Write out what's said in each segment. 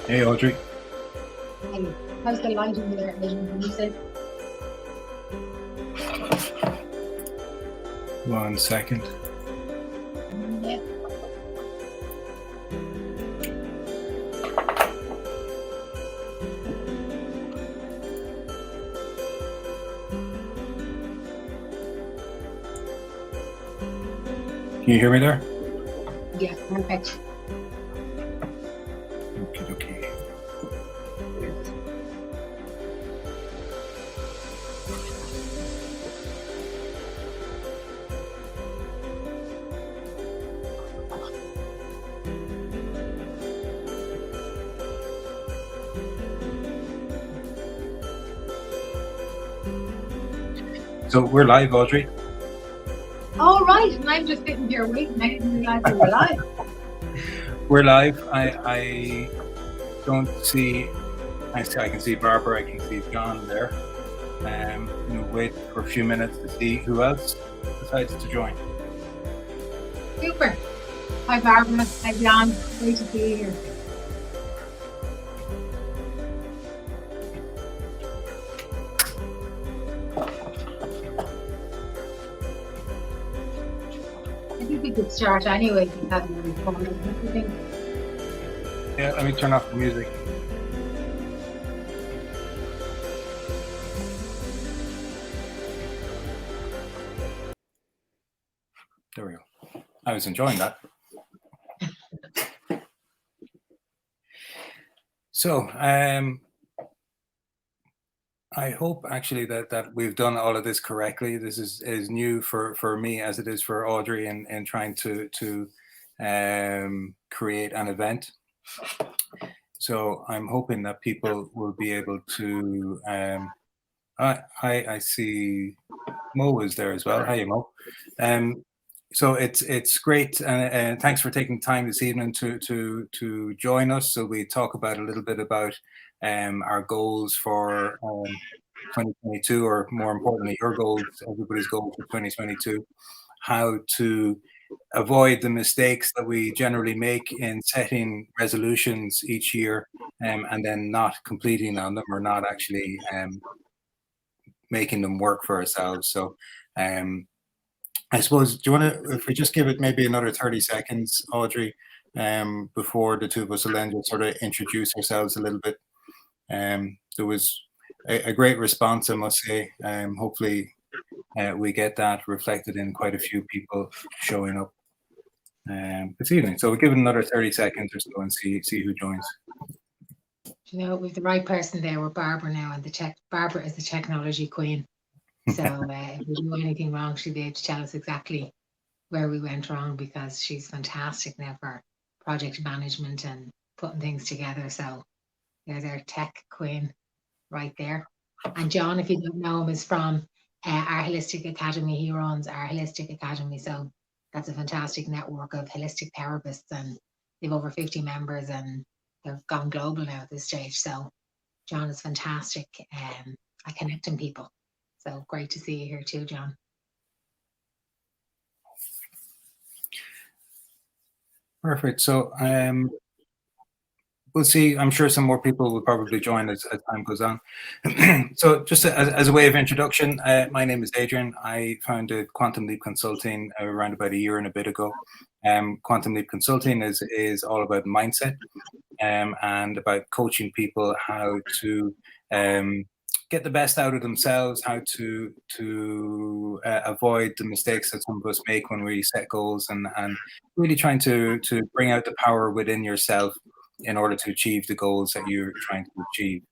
Hey, Audrey. Hey, how's the lighting there, Adrian? Can you say? 1 second. Yeah. Can you hear me there? Yeah, perfect. Okay. So we're live, Audrey. All right, and I'm just sitting here waiting. I didn't realize we were live. We're live. I don't see. I can see Barbara. I can see John there. We'll wait for a few minutes to see who else decides to join. Super. Hi, Barbara. Hi, John. Great to see you here. I think we could start anyway because we're recording everything. Yeah, let me turn off the music. There we go. I was enjoying that. So, I hope actually that we've done all of this correctly. This is new for me as it is for Audrey in trying to create an event. So I'm hoping that people will be able to. I see Mo is there as well. Hi, Mo. So it's great, and thanks for taking time this evening to join us. So we talk about a little bit about our goals for 2022, or more importantly, your goals, everybody's goals for 2022. How to avoid the mistakes that we generally make in setting resolutions each year, and then not completing on them, or not actually making them work for ourselves. So I suppose, do you want to, if we just give it maybe another 30 seconds, Audrey, before the two of us will then just sort of introduce ourselves a little bit. There was a great response, I must say. Hopefully we get that reflected in quite a few people showing up this evening. So we'll give it another 30 seconds or so and see who joins. You know, we've the right person there with Barbara now, and Barbara is the technology queen. So if we do anything wrong, she'll be able to tell us exactly where we went wrong, because she's fantastic now for project management and putting things together. So there's our tech queen right there. And John, if you don't know him, is from our Holistic Academy. He runs our Holistic Academy. So that's a fantastic network of holistic therapists, and they've over 50 members, and they've gone global now at this stage. So John is fantastic at connecting people. So great to see you here too, John. Perfect. So we'll see. I'm sure some more people will probably join as time goes on. So just as a way of introduction, my name is Adrian. I founded Quantum Leap Consulting around about a year and a bit ago. Quantum Leap Consulting is all about mindset and about coaching people how to get the best out of themselves, how to avoid the mistakes that some of us make when we set goals, and really trying to bring out the power within yourself in order to achieve the goals that you're trying to achieve.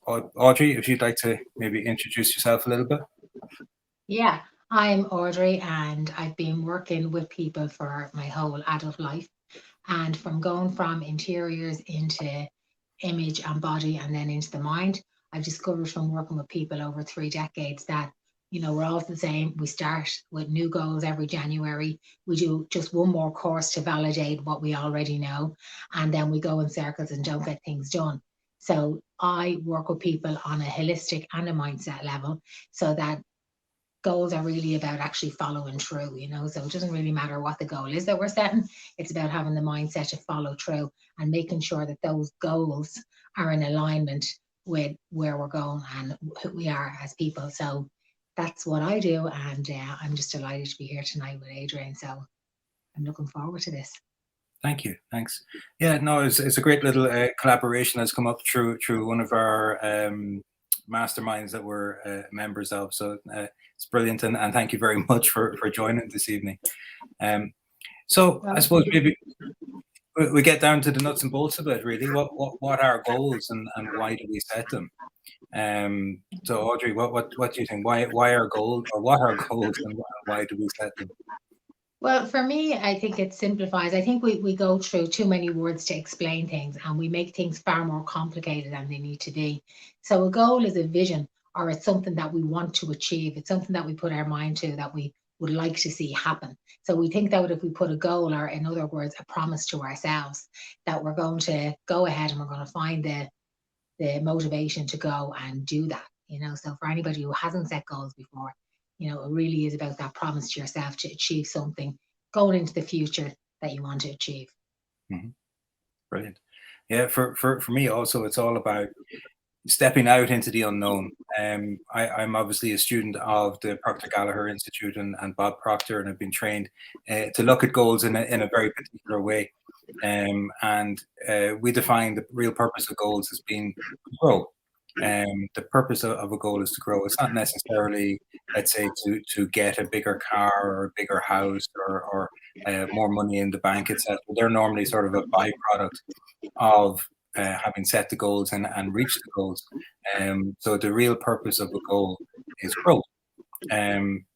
Audrey, if you'd like to maybe introduce yourself a little bit. Yeah, I'm Audrey, and I've been working with people for my whole adult life. And from going from interiors into image and body, and then into the mind, I've discovered from working with people over 3 decades that we're all the same. We start with new goals every January. We do just one more course to validate what we already know, and then we go in circles and don't get things done. So I work with people on a holistic and a mindset level, so that goals are really about actually following through, so it doesn't really matter what the goal is that we're setting. It's about having the mindset to follow through and making sure that those goals are in alignment with where we're going and who we are as people. So that's what I do, and I'm just delighted to be here tonight with Adrian, so I'm looking forward to this. Thank you. Thanks. Yeah, no, it's a great little collaboration that's come up through one of our masterminds that we're members of. So it's brilliant, and thank you very much for joining this evening. So I suppose maybe we get down to the nuts and bolts of it, really. What are goals, and why do we set them? So Audrey, what do you think? Why are goals, or what are goals, and why do we set them? Well, for me, I think it simplifies. I think we go through too many words to explain things, and we make things far more complicated than they need to be. So a goal is a vision, or it's something that we want to achieve. It's something that we put our mind to, that we would like to see happen. So we think that if we put a goal, or in other words, a promise to ourselves, that we're going to go ahead and we're going to find the motivation to go and do that. So for anybody who hasn't set goals before, it really is about that promise to yourself to achieve something going into the future that you want to achieve. Mm-hmm. Brilliant. Yeah, for me also, it's all about stepping out into the unknown. I'm obviously a student of the Proctor Gallagher Institute and Bob Proctor, and I've been trained to look at goals in a very particular way. And we define the real purpose of goals as being to grow. The purpose of a goal is to grow. It's not necessarily, let's say, to get a bigger car or a bigger house or more money in the bank, etc. They're normally sort of a byproduct of having set the goals and reached the goals. So the real purpose of a goal is growth.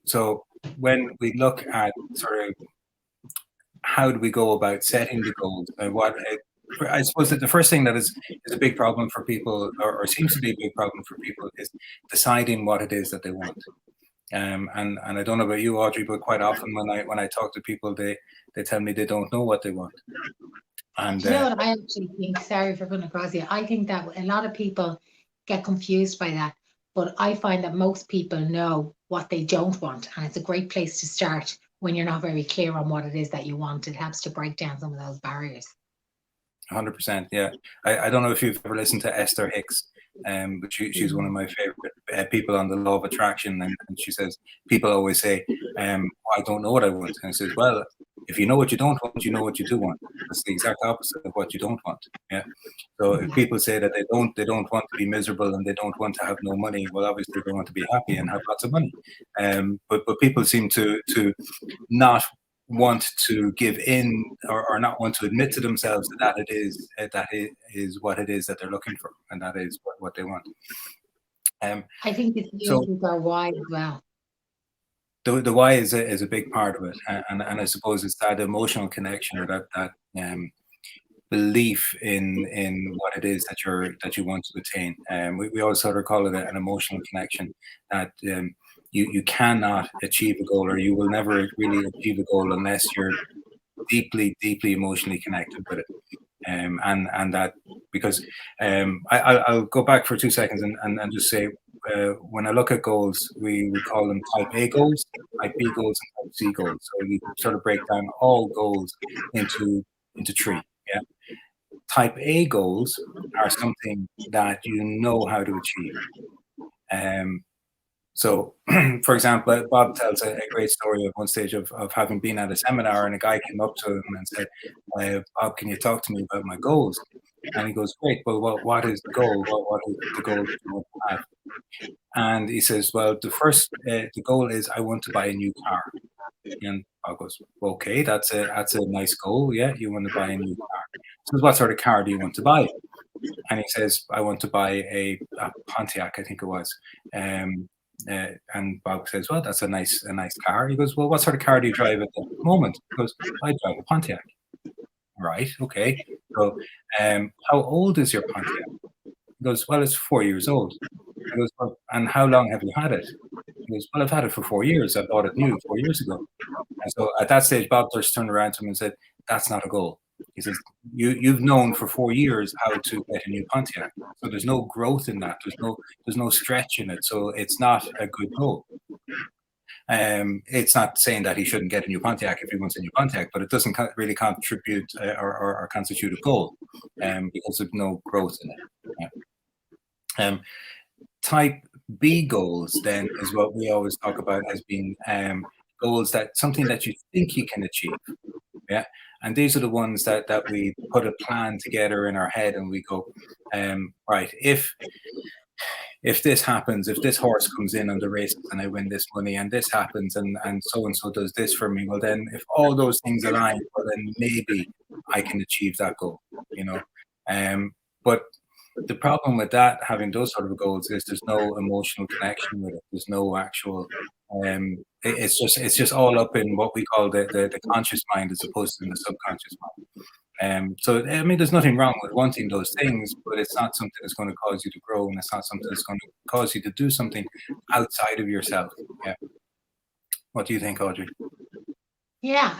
So when we look at sort of how do we go about setting the goals, I suppose that the first thing that is a big problem for people, or seems to be a big problem for people, is deciding what it is that they want. And I don't know about you, Audrey, but quite often when I talk to people, they tell me they don't know what they want. And you know what I actually think, sorry for coming across here, I think that a lot of people get confused by that, but I find that most people know what they don't want, and it's a great place to start when you're not very clear on what it is that you want. It helps to break down some of those barriers. 100%, yeah. I don't know if you've ever listened to Esther Hicks, but she's one of my favorite people on the law of attraction, and she says, people always say, I don't know what I want. And I says, well, if you know what you don't want, you know what you do want. That's the exact opposite of what you don't want. Yeah. So if people say that they don't want to be miserable and they don't want to have no money, well, obviously they want to be happy and have lots of money. But people seem to not want to give in, or not want to admit to themselves that it is what it is that they're looking for, and that is what they want. I think it's with our why as well. The why is a big part of it, and I suppose it's that emotional connection, or that belief in what it is that you want to attain. We always sort of call it an emotional connection, that you cannot achieve a goal, or you will never really achieve a goal unless you're deeply emotionally connected with it. And that, because I'll go back for 2 seconds and just say, when I look at goals, we call them type A goals, type B goals, and type C goals. So you sort of break down all goals into three. Yeah. Type A goals are something that you know how to achieve. So, for example, Bob tells a great story of one stage of having been at a seminar, and a guy came up to him and said, Bob, can you talk to me about my goals? And he goes, great, well, what is the goal? What is the goal that you want to have? And he says, well, the goal is I want to buy a new car. And Bob goes, okay, that's a nice goal. Yeah, you want to buy a new car. So what sort of car do you want to buy? And he says, I want to buy a Pontiac, I think it was. And Bob says, well, that's a nice car. He goes, well, what sort of car do you drive at the moment? He goes, I drive a Pontiac. Right, okay. So how old is your Pontiac? He goes, well, it's 4 years old. He goes, well, and how long have you had it? He goes, well, I've had it for 4 years. I bought it new 4 years ago. And so at that stage, Bob just turned around to him and said, that's not a goal. He says, you've known for 4 years how to get a new Pontiac. So there's no growth in that. There's no stretch in it. So it's not a good goal. It's not saying that he shouldn't get a new Pontiac if he wants a new Pontiac, but it doesn't really contribute or constitute a goal because there's no growth in it. Yeah. Type B goals then is what we always talk about as being goals that something that you think you can achieve. Yeah. And these are the ones that we put a plan together in our head and we go, right, if this happens, if this horse comes in on the races and I win this money and this happens and so does this for me, well then if all those things align, well then maybe I can achieve that goal, you know. But the problem with that, having those sort of goals, is there's no emotional connection with it. There's no actual it's just all up in what we call the conscious mind as opposed to in the subconscious mind. So I mean, there's nothing wrong with wanting those things, but it's not something that's going to cause you to grow, and it's not something that's going to cause you to do something outside of yourself. Yeah. What do you think, Audrey? Yeah,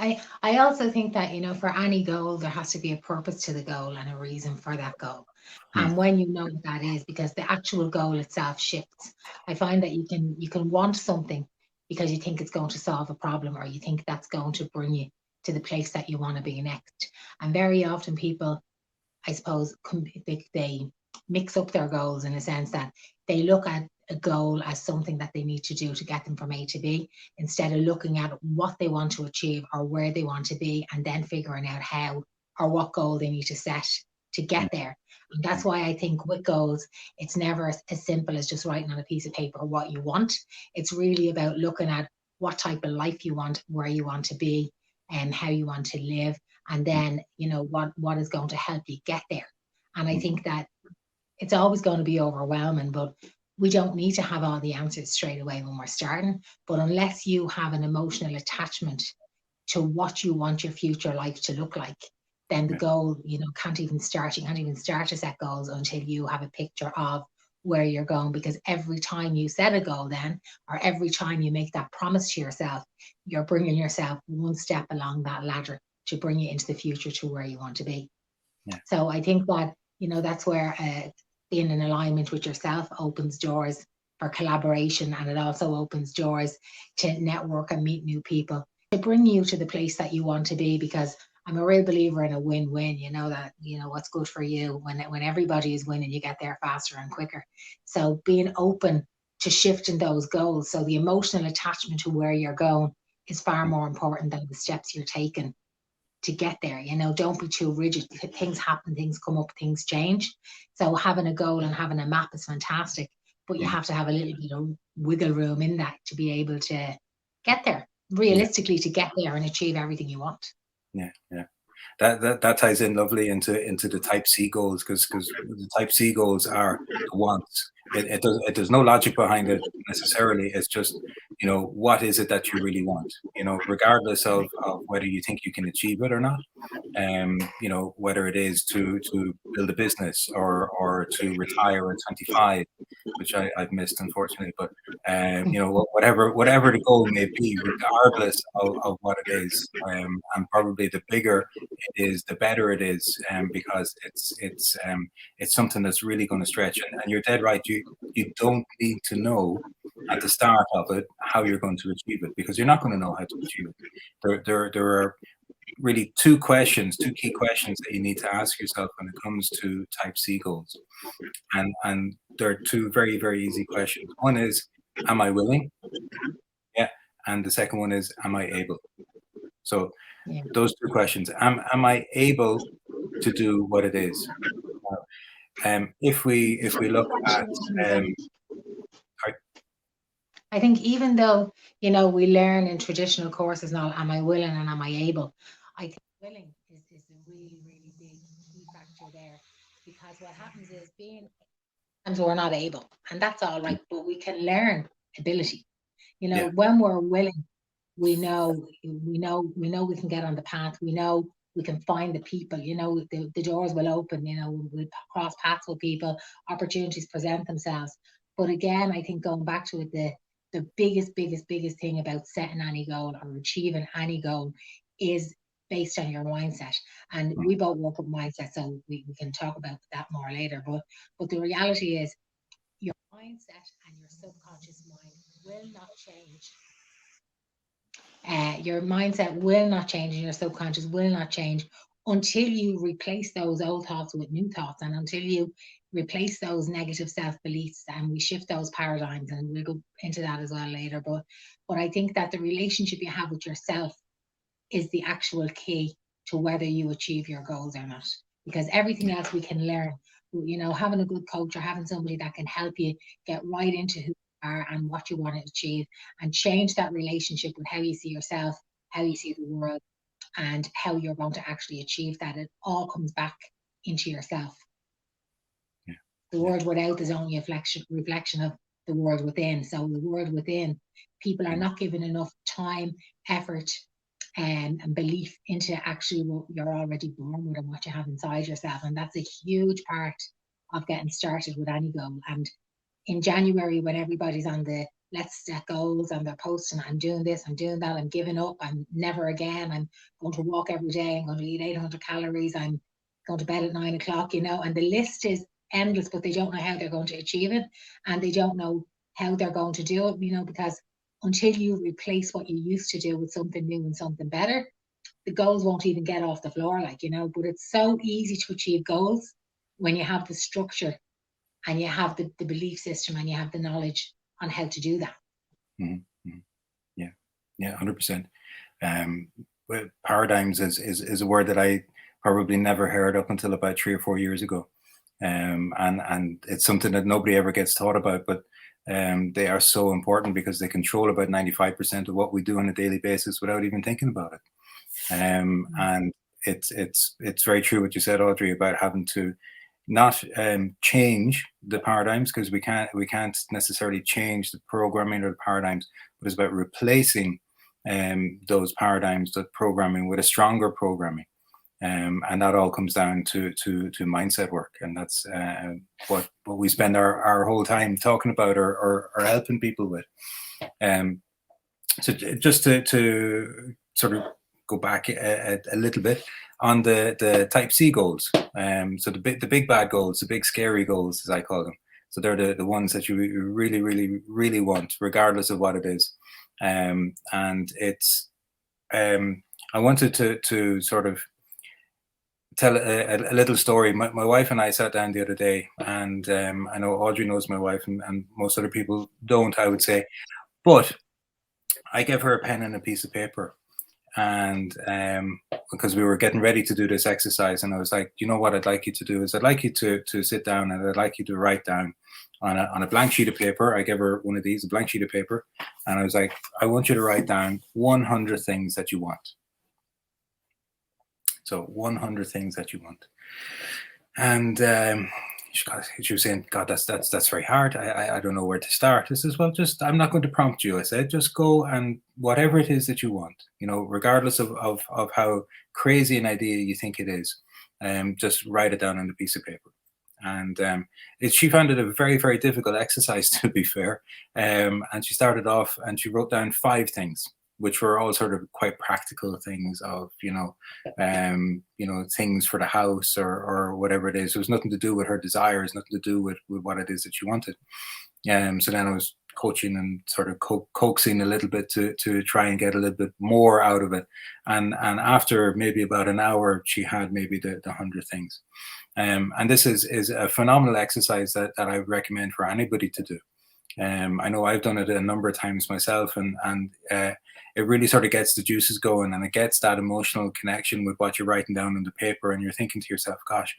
I also think that, you know, for any goal, there has to be a purpose to the goal and a reason for that goal. And when you know what that is, because the actual goal itself shifts. I find that you can want something because you think it's going to solve a problem, or you think that's going to bring you to the place that you want to be next. And very often people, I suppose, they mix up their goals in a sense that they look at a goal as something that they need to do to get them from A to B, instead of looking at what they want to achieve or where they want to be, and then figuring out how or what goal they need to set to get there. And that's why I think with goals, it's never as simple as just writing on a piece of paper what you want. It's really about looking at what type of life you want, where you want to be, and how you want to live, and then, you know, what is going to help you get there. And I think that it's always going to be overwhelming, but we don't need to have all the answers straight away when we're starting. But unless you have an emotional attachment to what you want your future life to look like, then the goal, you know, can't even start. You can't even start to set goals until you have a picture of where you're going, because every time you set a goal then, or every time you make that promise to yourself, you're bringing yourself one step along that ladder to bring you into the future to where you want to be. Yeah. So I think that, you know, that's where being in alignment with yourself opens doors for collaboration, and it also opens doors to network and meet new people to bring you to the place that you want to be. Because I'm a real believer in a win-win, you know, that, you know, what's good for you, when everybody is winning, you get there faster and quicker. So being open to shifting those goals, so the emotional attachment to where you're going is far more important than the steps you're taking to get there. You know, don't be too rigid. Things happen, things come up, things change. So having a goal and having a map is fantastic, but you have to have a little bit of wiggle room in that to be able to get there, realistically, to get there and achieve everything you want. Yeah, yeah. That ties in lovely into the type C goals, because the type C goals are the wants. There's no logic behind it necessarily. It's just, you know, what is it that you really want, you know, regardless of whether you think you can achieve it or not. You know, whether it is to build a business or to retire at 25, which I've missed, unfortunately, but you know, whatever the goal may be, regardless of what it is, and probably the bigger it is, the better it is, because it's something that's really going to stretch. And you're dead right. You don't need to know at the start of it how you're going to achieve it, because you're not going to know how to achieve it. There are really two key questions that you need to ask yourself when it comes to type C goals. And there are two very, very easy questions. One is, am I willing? Yeah. And the second one is, am I able? So those two questions, am I able to do what it is? If we look at I think even though, you know, we learn in traditional courses now, am I willing and am I able? I think willing is a really, really big key factor there, because what happens is sometimes we're not able, and that's all right, but we can learn ability. You know, when we're willing, we know we can get on the path. We know we can find the people, you know, the doors will open, you know, we'll cross paths with people, opportunities present themselves. But again, I think going back to it, the the biggest thing about setting any goal or achieving any goal is based on your mindset. And we both work with mindset, so we can talk about that more later. But the reality is your mindset and your subconscious mind will not change. Your mindset will not change and your subconscious will not change until you replace those old thoughts with new thoughts, and until you replace those negative self-beliefs and we shift those paradigms, and we'll go into that as well later. But I think that the relationship you have with yourself is the actual key to whether you achieve your goals or not, because everything else we can learn. You know, having a good coach or having somebody that can help you get right into who you are and what you want to achieve, and change that relationship with how you see yourself, how you see the world, and how you're going to actually achieve that. It all comes back into yourself. Yeah. The world without is only a reflection of the world within. So the world within, people are not giving enough time, effort, and belief into actually what you're already born with and what you have inside yourself. And that's a huge part of getting started with any goal. And in January, when everybody's on the let's set goals and they're posting, I'm doing this, I'm doing that, I'm giving up, I'm never again, I'm going to walk every day, I'm going to eat 800 calories, I'm going to bed at 9 o'clock, you know, and the list is endless, but they don't know how they're going to achieve it, and they don't know how they're going to do it, you know, because until you replace what you used to do with something new and something better, the goals won't even get off the floor, like, you know. But it's so easy to achieve goals when you have the structure and you have the belief system and you have the knowledge on how to do that. Mm-hmm. Yeah, 100%. Paradigms is a word that I probably never heard up until about 3 or 4 years ago, and it's something that nobody ever gets taught about, but they are so important because they control about 95% of what we do on a daily basis without even thinking about it. And it's very true what you said, Audrey, about having to not change the paradigms, because we can't necessarily change the programming or the paradigms, but it's about replacing those paradigms, the programming, with a stronger programming. And that all comes down to mindset work, and that's what we spend our whole time talking about, or helping people with. So just to sort of go back a little bit on the type C goals. So the big bad goals, the big scary goals, as I call them. So they're the ones that you really, really, really want, regardless of what it is. And it's I wanted to sort of tell a little story. My wife and I sat down the other day, and I know Audrey knows my wife, and most other people don't, I would say, but I gave her a pen and a piece of paper, and because we were getting ready to do this exercise, and I was like, you know what I'd like you to do is I'd like you to sit down, and I'd like you to write down on a blank sheet of paper. I gave her one of these, a blank sheet of paper, and I was like, I want you to write down 100 things that you want. So 100 things that you want. And she was saying, God, that's very hard. I don't know where to start. I says, well, I'm not going to prompt you. I said, just go, and whatever it is that you want, you know, regardless of how crazy an idea you think it is, just write it down on a piece of paper. And she found it a very, very difficult exercise, to be fair. And she started off and she wrote down 5 things, which were all sort of quite practical things of, things for the house, or whatever it is. It was nothing to do with her desires, nothing to do with what it is that she wanted. So then I was coaching and sort of coaxing a little bit to try and get a little bit more out of it. And after maybe about an hour, she had maybe the 100 things. And this is a phenomenal exercise that I would recommend for anybody to do. I know I've done it a number of times myself, and it really sort of gets the juices going, and it gets that emotional connection with what you're writing down on the paper, and you're thinking to yourself, gosh,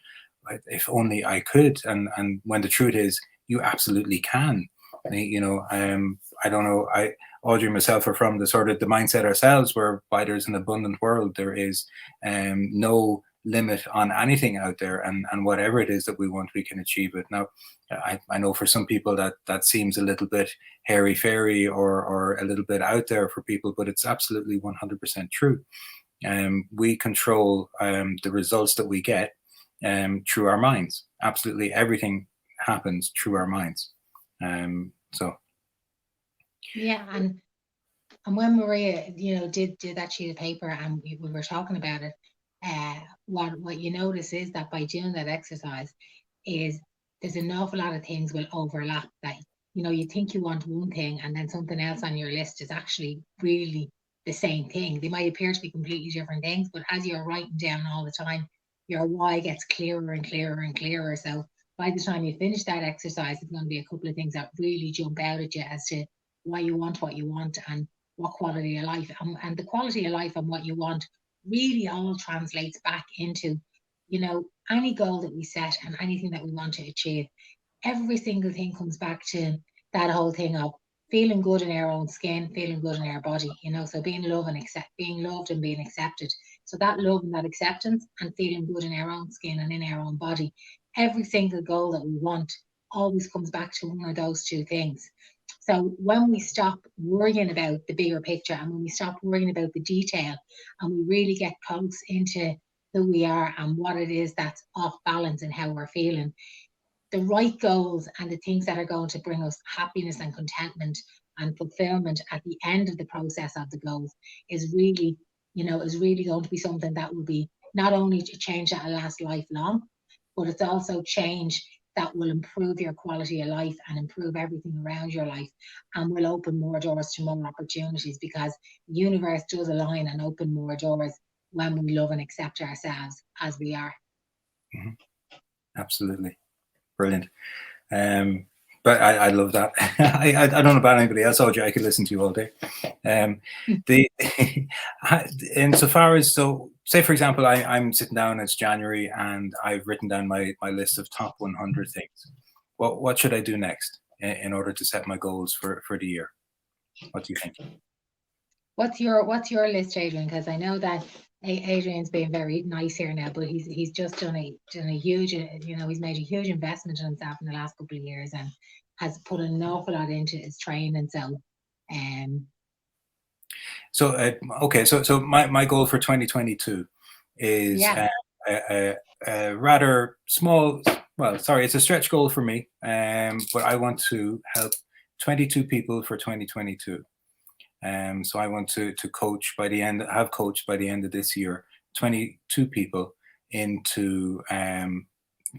if only I could. And when the truth is, you absolutely can. I don't know, Audrey and myself are from the sort of the mindset ourselves, whereby there's an abundant world. There is no limit on anything out there, and whatever it is that we want, we can achieve it. Now, I know for some people that seems a little bit hairy fairy, or a little bit out there for people, but it's absolutely 100% true. We control the results that we get through our minds. Absolutely everything happens through our minds. So Yeah, and when Maria, did that sheet of paper and we were talking about it, what you notice is that by doing that exercise, is there's an awful lot of things will overlap. That you think you want one thing, and then something else on your list is actually really the same thing. They might appear to be completely different things, but as you're writing down all the time, your why gets clearer and clearer and clearer. So by the time you finish that exercise, there's going to be a couple of things that really jump out at you as to why you want what you want and what quality of life, and the quality of life and what you want really all translates back into any goal that we set and anything that we want to achieve. Every single thing comes back to that whole thing of feeling good in our own skin, feeling good in our body, so being loved and being accepted. So that love and that acceptance and feeling good in our own skin and in our own body, every single goal that we want always comes back to one of those two things. So when we stop worrying about the bigger picture and when we stop worrying about the detail and we really get close into who we are and what it is that's off balance and how we're feeling, the right goals and the things that are going to bring us happiness and contentment and fulfillment at the end of the process of the goals is really, is really going to be something that will be not only to change that will last lifelong, but it's also change that will improve your quality of life and improve everything around your life and will open more doors to more opportunities because the universe does align and open more doors when we love and accept ourselves as we are. Mm-hmm. Absolutely. Brilliant. But I love that. I don't know about anybody else, Audrey. I could listen to you all day. The insofar as, so say for example, I'm sitting down, it's January and I've written down my list of top 100 things. What should I do next in order to set my goals for the year? What do you think? What's your list, Adrian? Because I know that Adrian's being very nice here now, but he's just done a huge, he's made a huge investment in himself in the last couple of years and has put an awful lot into his training. Okay, so my goal for 2022 is yeah, a rather small. Well, sorry, it's a stretch goal for me, but I want to help 22 people for 2022. So I want to coach by the end, have coached by the end of this year, 22 people into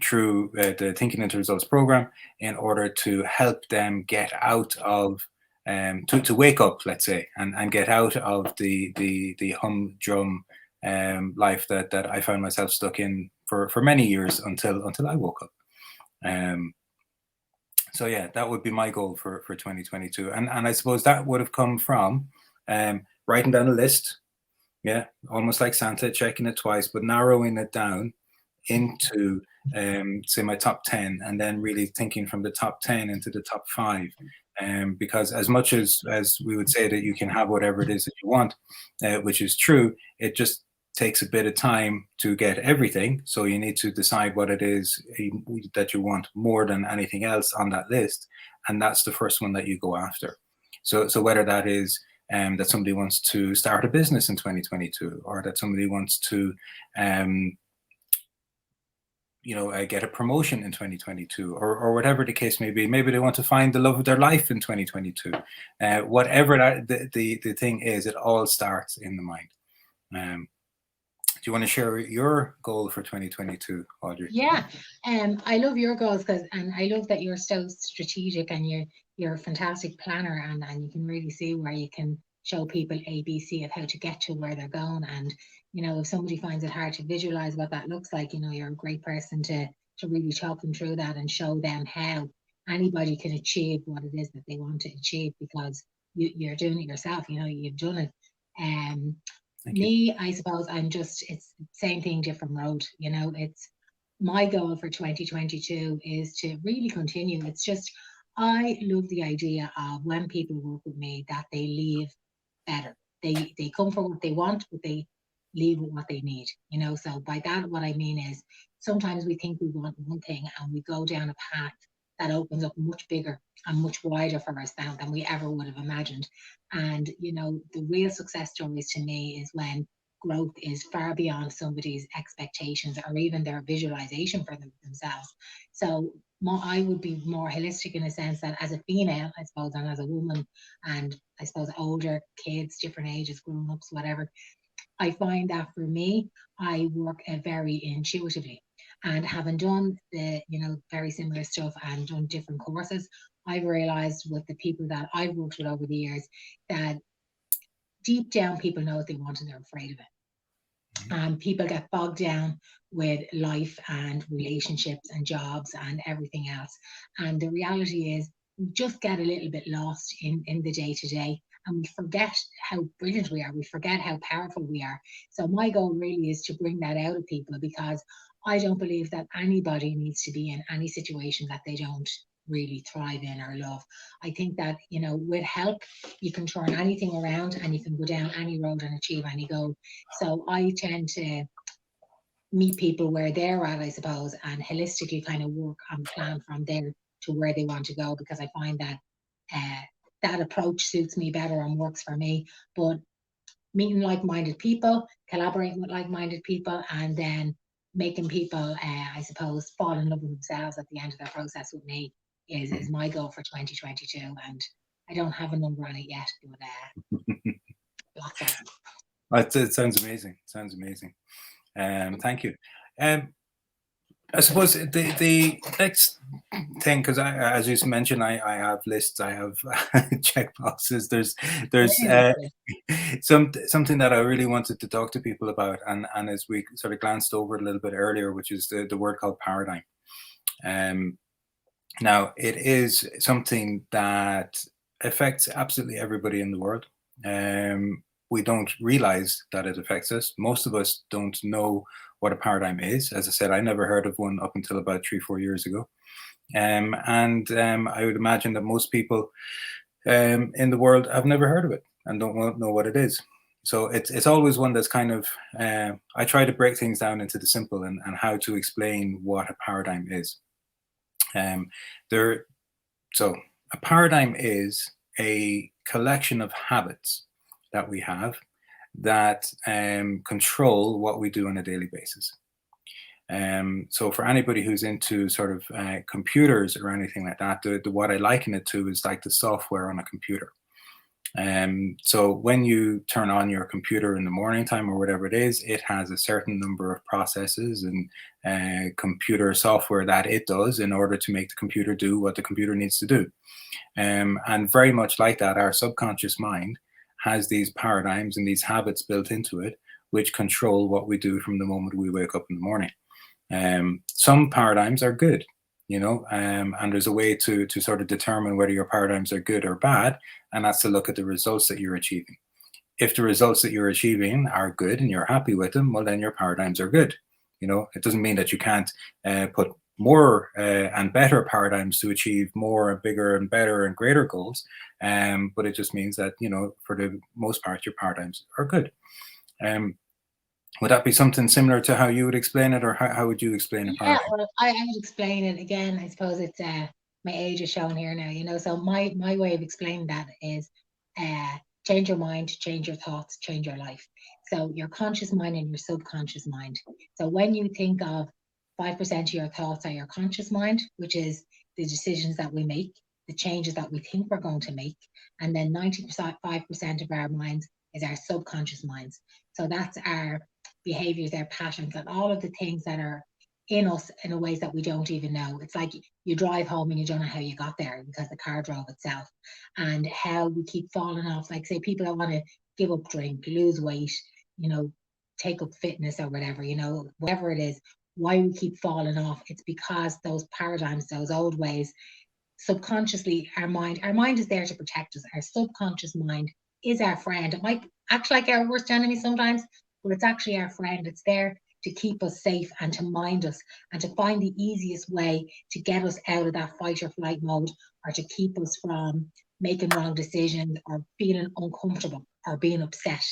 through the Thinking into Results program in order to help them get out of to wake up, let's say, and get out of the humdrum life that I found myself stuck in for many years until I woke up. So yeah, that would be my goal for 2022, and I suppose that would have come from writing down a list, yeah, almost like Santa, checking it twice, but narrowing it down into say my top 10, and then really thinking from the top 10 into the top 5, because as much as we would say that you can have whatever it is that you want, which is true, it just takes a bit of time to get everything. So you need to decide what it is that you want more than anything else on that list, and that's the first one that you go after. So whether that is that somebody wants to start a business in 2022, or that somebody wants to get a promotion in 2022, or whatever the case may be. Maybe they want to find the love of their life in 2022. Whatever that the thing is, it all starts in the mind. Do you want to share your goal for 2022, Audrey? Yeah, I love your goals and I love that you're so strategic and you're a fantastic planner and you can really see where you can show people ABC of how to get to where they're going. And if somebody finds it hard to visualize what that looks like, you're a great person to really talk them through that and show them how anybody can achieve what it is that they want to achieve because you're doing it yourself. You've done it. Me, I suppose it's the same thing, different road. It's my goal for 2022 is to really continue. It's just, I love the idea of when people work with me that they leave better. They come for what they want, but they leave with what they need. So by that, what I mean is sometimes we think we want one thing and we go down a path that opens up much bigger and much wider for ourselves than we ever would have imagined. And the real success stories to me is when growth is far beyond somebody's expectations or even their visualization for themselves. So I would be more holistic in a sense that as a female, I suppose, and as a woman, and I suppose older kids, different ages, grown ups, whatever, I find that for me, I work very intuitively. And having done the, very similar stuff and done different courses, I've realized with the people that I've worked with over the years that deep down people know what they want and they're afraid of it. And people get bogged down with life and relationships and jobs and everything else. And the reality is, we just get a little bit lost in the day to day, and we forget how brilliant we are. We forget how powerful we are. So my goal really is to bring that out of people, because I don't believe that anybody needs to be in any situation that they don't really thrive in or love. I think that, with help, you can turn anything around and you can go down any road and achieve any goal. So I tend to meet people where they're at, I suppose, and holistically kind of work on plan from there to where they want to go, because I find that that approach suits me better and works for me. But meeting like-minded people, collaborating with like-minded people, and then making people, I suppose, fall in love with themselves at the end of their process with me is my goal for 2022. And I don't have a number on it yet, but lots of them. It sounds amazing. Sounds amazing. Thank you. I suppose the next thing, because as you mentioned, I have lists, I have check boxes. There's something that I really wanted to talk to people about, and as we sort of glanced over it a little bit earlier, which is the word called paradigm. Now, it is something that affects absolutely everybody in the world. We don't realize that it affects us. Most of us don't know what a paradigm is. As I said, I never heard of one up until about 3-4 years ago. I would imagine that most people in the world have never heard of it and don't know what it is. So it's always one that's kind of, I try to break things down into the simple and how to explain what a paradigm is. So a paradigm is a collection of habits that we have that control what we do on a daily basis. So for anybody who's into sort of computers or anything like that, what I liken it to is like the software on a computer. So when you turn on your computer in the morning time or whatever it is, it has a certain number of processes and computer software that it does in order to make the computer do what the computer needs to do. And very much like that, our subconscious mind has these paradigms and these habits built into it, which control what we do from the moment we wake up in the morning. Some paradigms are good, and there's a way to sort of determine whether your paradigms are good or bad, and that's to look at the results that you're achieving. If the results that you're achieving are good and you're happy with them, well, then your paradigms are good. It doesn't mean that you can't put more and better paradigms to achieve more and bigger and better and greater goals. But it just means that, for the most part, your paradigms are good. Would that be something similar to how you would explain it, or how would you explain a paradigm? Yeah, well, I would explain it again. I suppose it's my age is shown here now, so my way of explaining that is change your mind, change your thoughts, change your life. So your conscious mind and your subconscious mind. So when you think of 5% of your thoughts are your conscious mind, which is the decisions that we make, the changes that we think we're going to make, and then 95% of our minds is our subconscious minds. So that's our behaviors, our patterns, and all of the things that are in us in a ways that we don't even know. It's like you drive home and you don't know how you got there because the car drove itself, and how we keep falling off. Like, say, people that want to give up drink, lose weight, take up fitness or whatever, whatever it is, why we keep falling off. It's because those paradigms, those old ways, subconsciously, our mind is there to protect us. Our subconscious mind is our friend. It might act like our worst enemy sometimes, but it's actually our friend. It's there to keep us safe and to mind us and to find the easiest way to get us out of that fight or flight mode, or to keep us from making wrong decisions or feeling uncomfortable or being upset.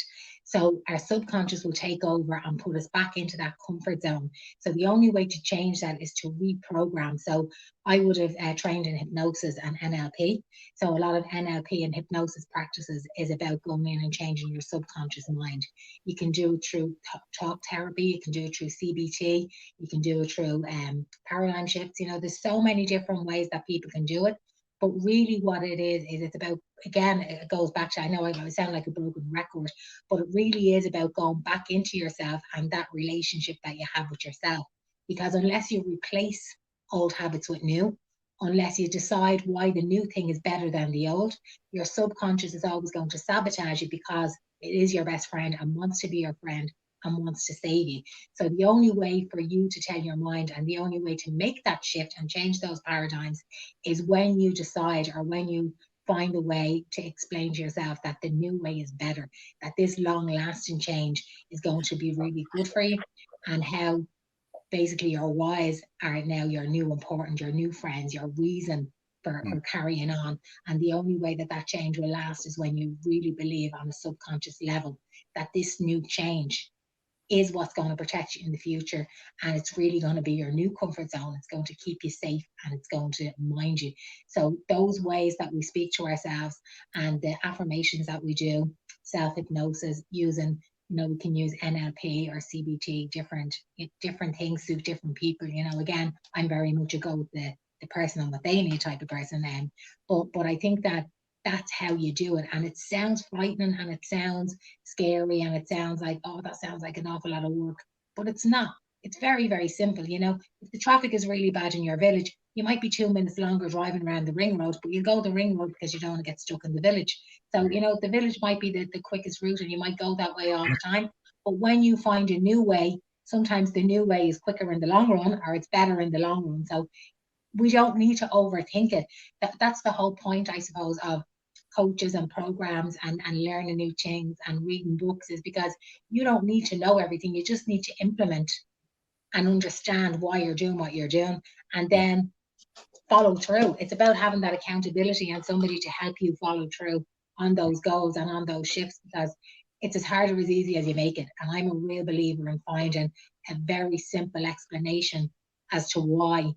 So our subconscious will take over and put us back into that comfort zone. So the only way to change that is to reprogram. So I would have trained in hypnosis and NLP. So a lot of NLP and hypnosis practices is about going in and changing your subconscious mind. You can do it through talk therapy. You can do it through CBT. You can do it through paradigm shifts. You know, there's so many different ways that people can do it. But really what it is it's about, again, it goes back to, I know I sound like a broken record, but it really is about going back into yourself and that relationship that you have with yourself. Because unless you replace old habits with new, unless you decide why the new thing is better than the old, your subconscious is always going to sabotage you because it is your best friend and wants to be your friend and wants to save you. So the only way for you to tell your mind, and the only way to make that shift and change those paradigms, is when you decide, or when you find a way to explain to yourself that the new way is better, that this long lasting change is going to be really good for you, and how basically your whys are now your new important, your new friends, your reason for carrying on. And the only way that that change will last is when you really believe on a subconscious level that this new change is what's going to protect you in the future. And it's really going to be your new comfort zone. It's going to keep you safe and it's going to mind you. So those ways that we speak to ourselves and the affirmations that we do, self-hypnosis, using, you know, we can use NLP or CBT, different things suit different people. You know, again, I'm very much a go with the person and what they need type of person. But I think that that's how you do it. And it sounds frightening and it sounds scary and it sounds like, oh, that sounds like an awful lot of work. But it's not. It's very, very simple. You know, if the traffic is really bad in your village, you might be 2 minutes longer driving around the ring road, but you go the ring road because you don't want to get stuck in the village. So, you know, the village might be the quickest route and you might go that way all the time. But when you find a new way, sometimes the new way is quicker in the long run, or it's better in the long run. So we don't need to overthink it. That's the whole point, I suppose, of coaches and programs and learning new things and reading books, is because you don't need to know everything. You just need to implement and understand why you're doing what you're doing, and then follow through. It's about having that accountability and somebody to help you follow through on those goals and on those shifts, because it's as hard or as easy as you make it. And I'm a real believer in finding a very simple explanation as to why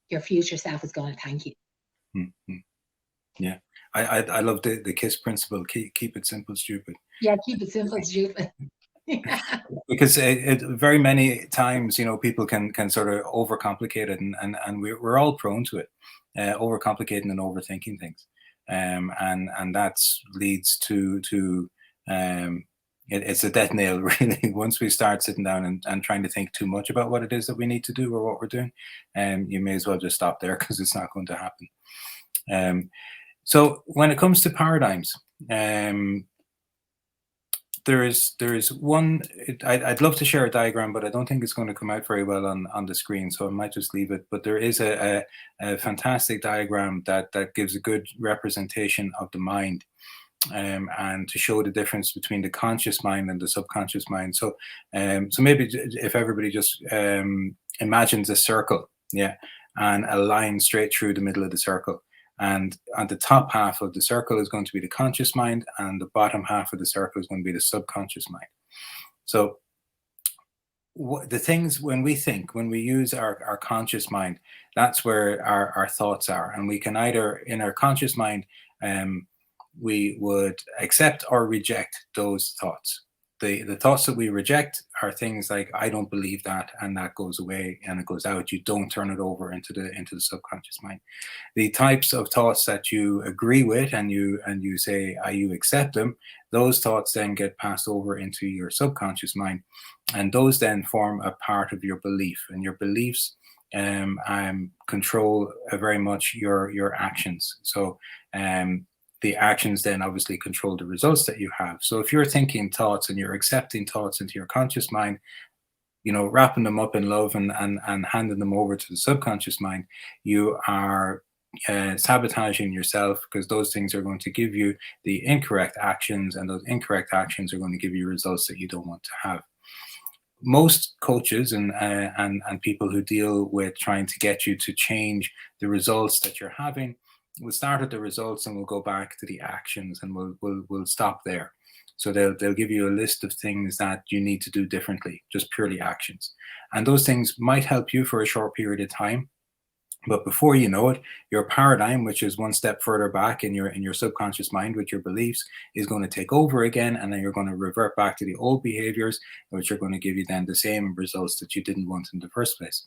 your future self is going to thank you. Mm-hmm. Yeah, I love the KISS principle. Keep it simple, stupid. Yeah, keep it simple, stupid. Because very many times, you know, people can sort of overcomplicate it, and we're all prone to it, overcomplicating and overthinking things, and that leads to it's a death nail, really. Once we start sitting down and trying to think too much about what it is that we need to do or what we're doing, you may as well just stop there, because it's not going to happen. So when it comes to paradigms, there is one. I'd love to share a diagram, but I don't think it's going to come out very well on the screen, so I might just leave it. But there is a fantastic diagram that gives a good representation of the mind, and to show the difference between the conscious mind and the subconscious mind. So, so maybe if everybody just imagines a circle, yeah, and a line straight through the middle of the circle. And on the top half of the circle is going to be the conscious mind, and the bottom half of the circle is going to be the subconscious mind. So the things, when we think, when we use our conscious mind, that's where our thoughts are. And we can either, in our conscious mind, we would accept or reject those thoughts. The thoughts that we reject are things like, I don't believe that, and that goes away and it goes out. You don't turn it over into the subconscious mind. The types of thoughts that you agree with and you say you accept them, those thoughts then get passed over into your subconscious mind, and those then form a part of your belief, and your beliefs control very much your actions. So the actions then obviously control the results that you have. So if you're thinking thoughts and you're accepting thoughts into your conscious mind, you know, wrapping them up in love and handing them over to the subconscious mind, you are sabotaging yourself, because those things are going to give you the incorrect actions, and those incorrect actions are going to give you results that you don't want to have. Most coaches and people who deal with trying to get you to change the results that you're having, we'll start at the results and we'll go back to the actions, and we'll stop there. So they'll give you a list of things that you need to do differently, just purely actions. And those things might help you for a short period of time, but before you know it, your paradigm, which is one step further back in your subconscious mind with your beliefs, is going to take over again, and then you're going to revert back to the old behaviors, which are going to give you then the same results that you didn't want in the first place.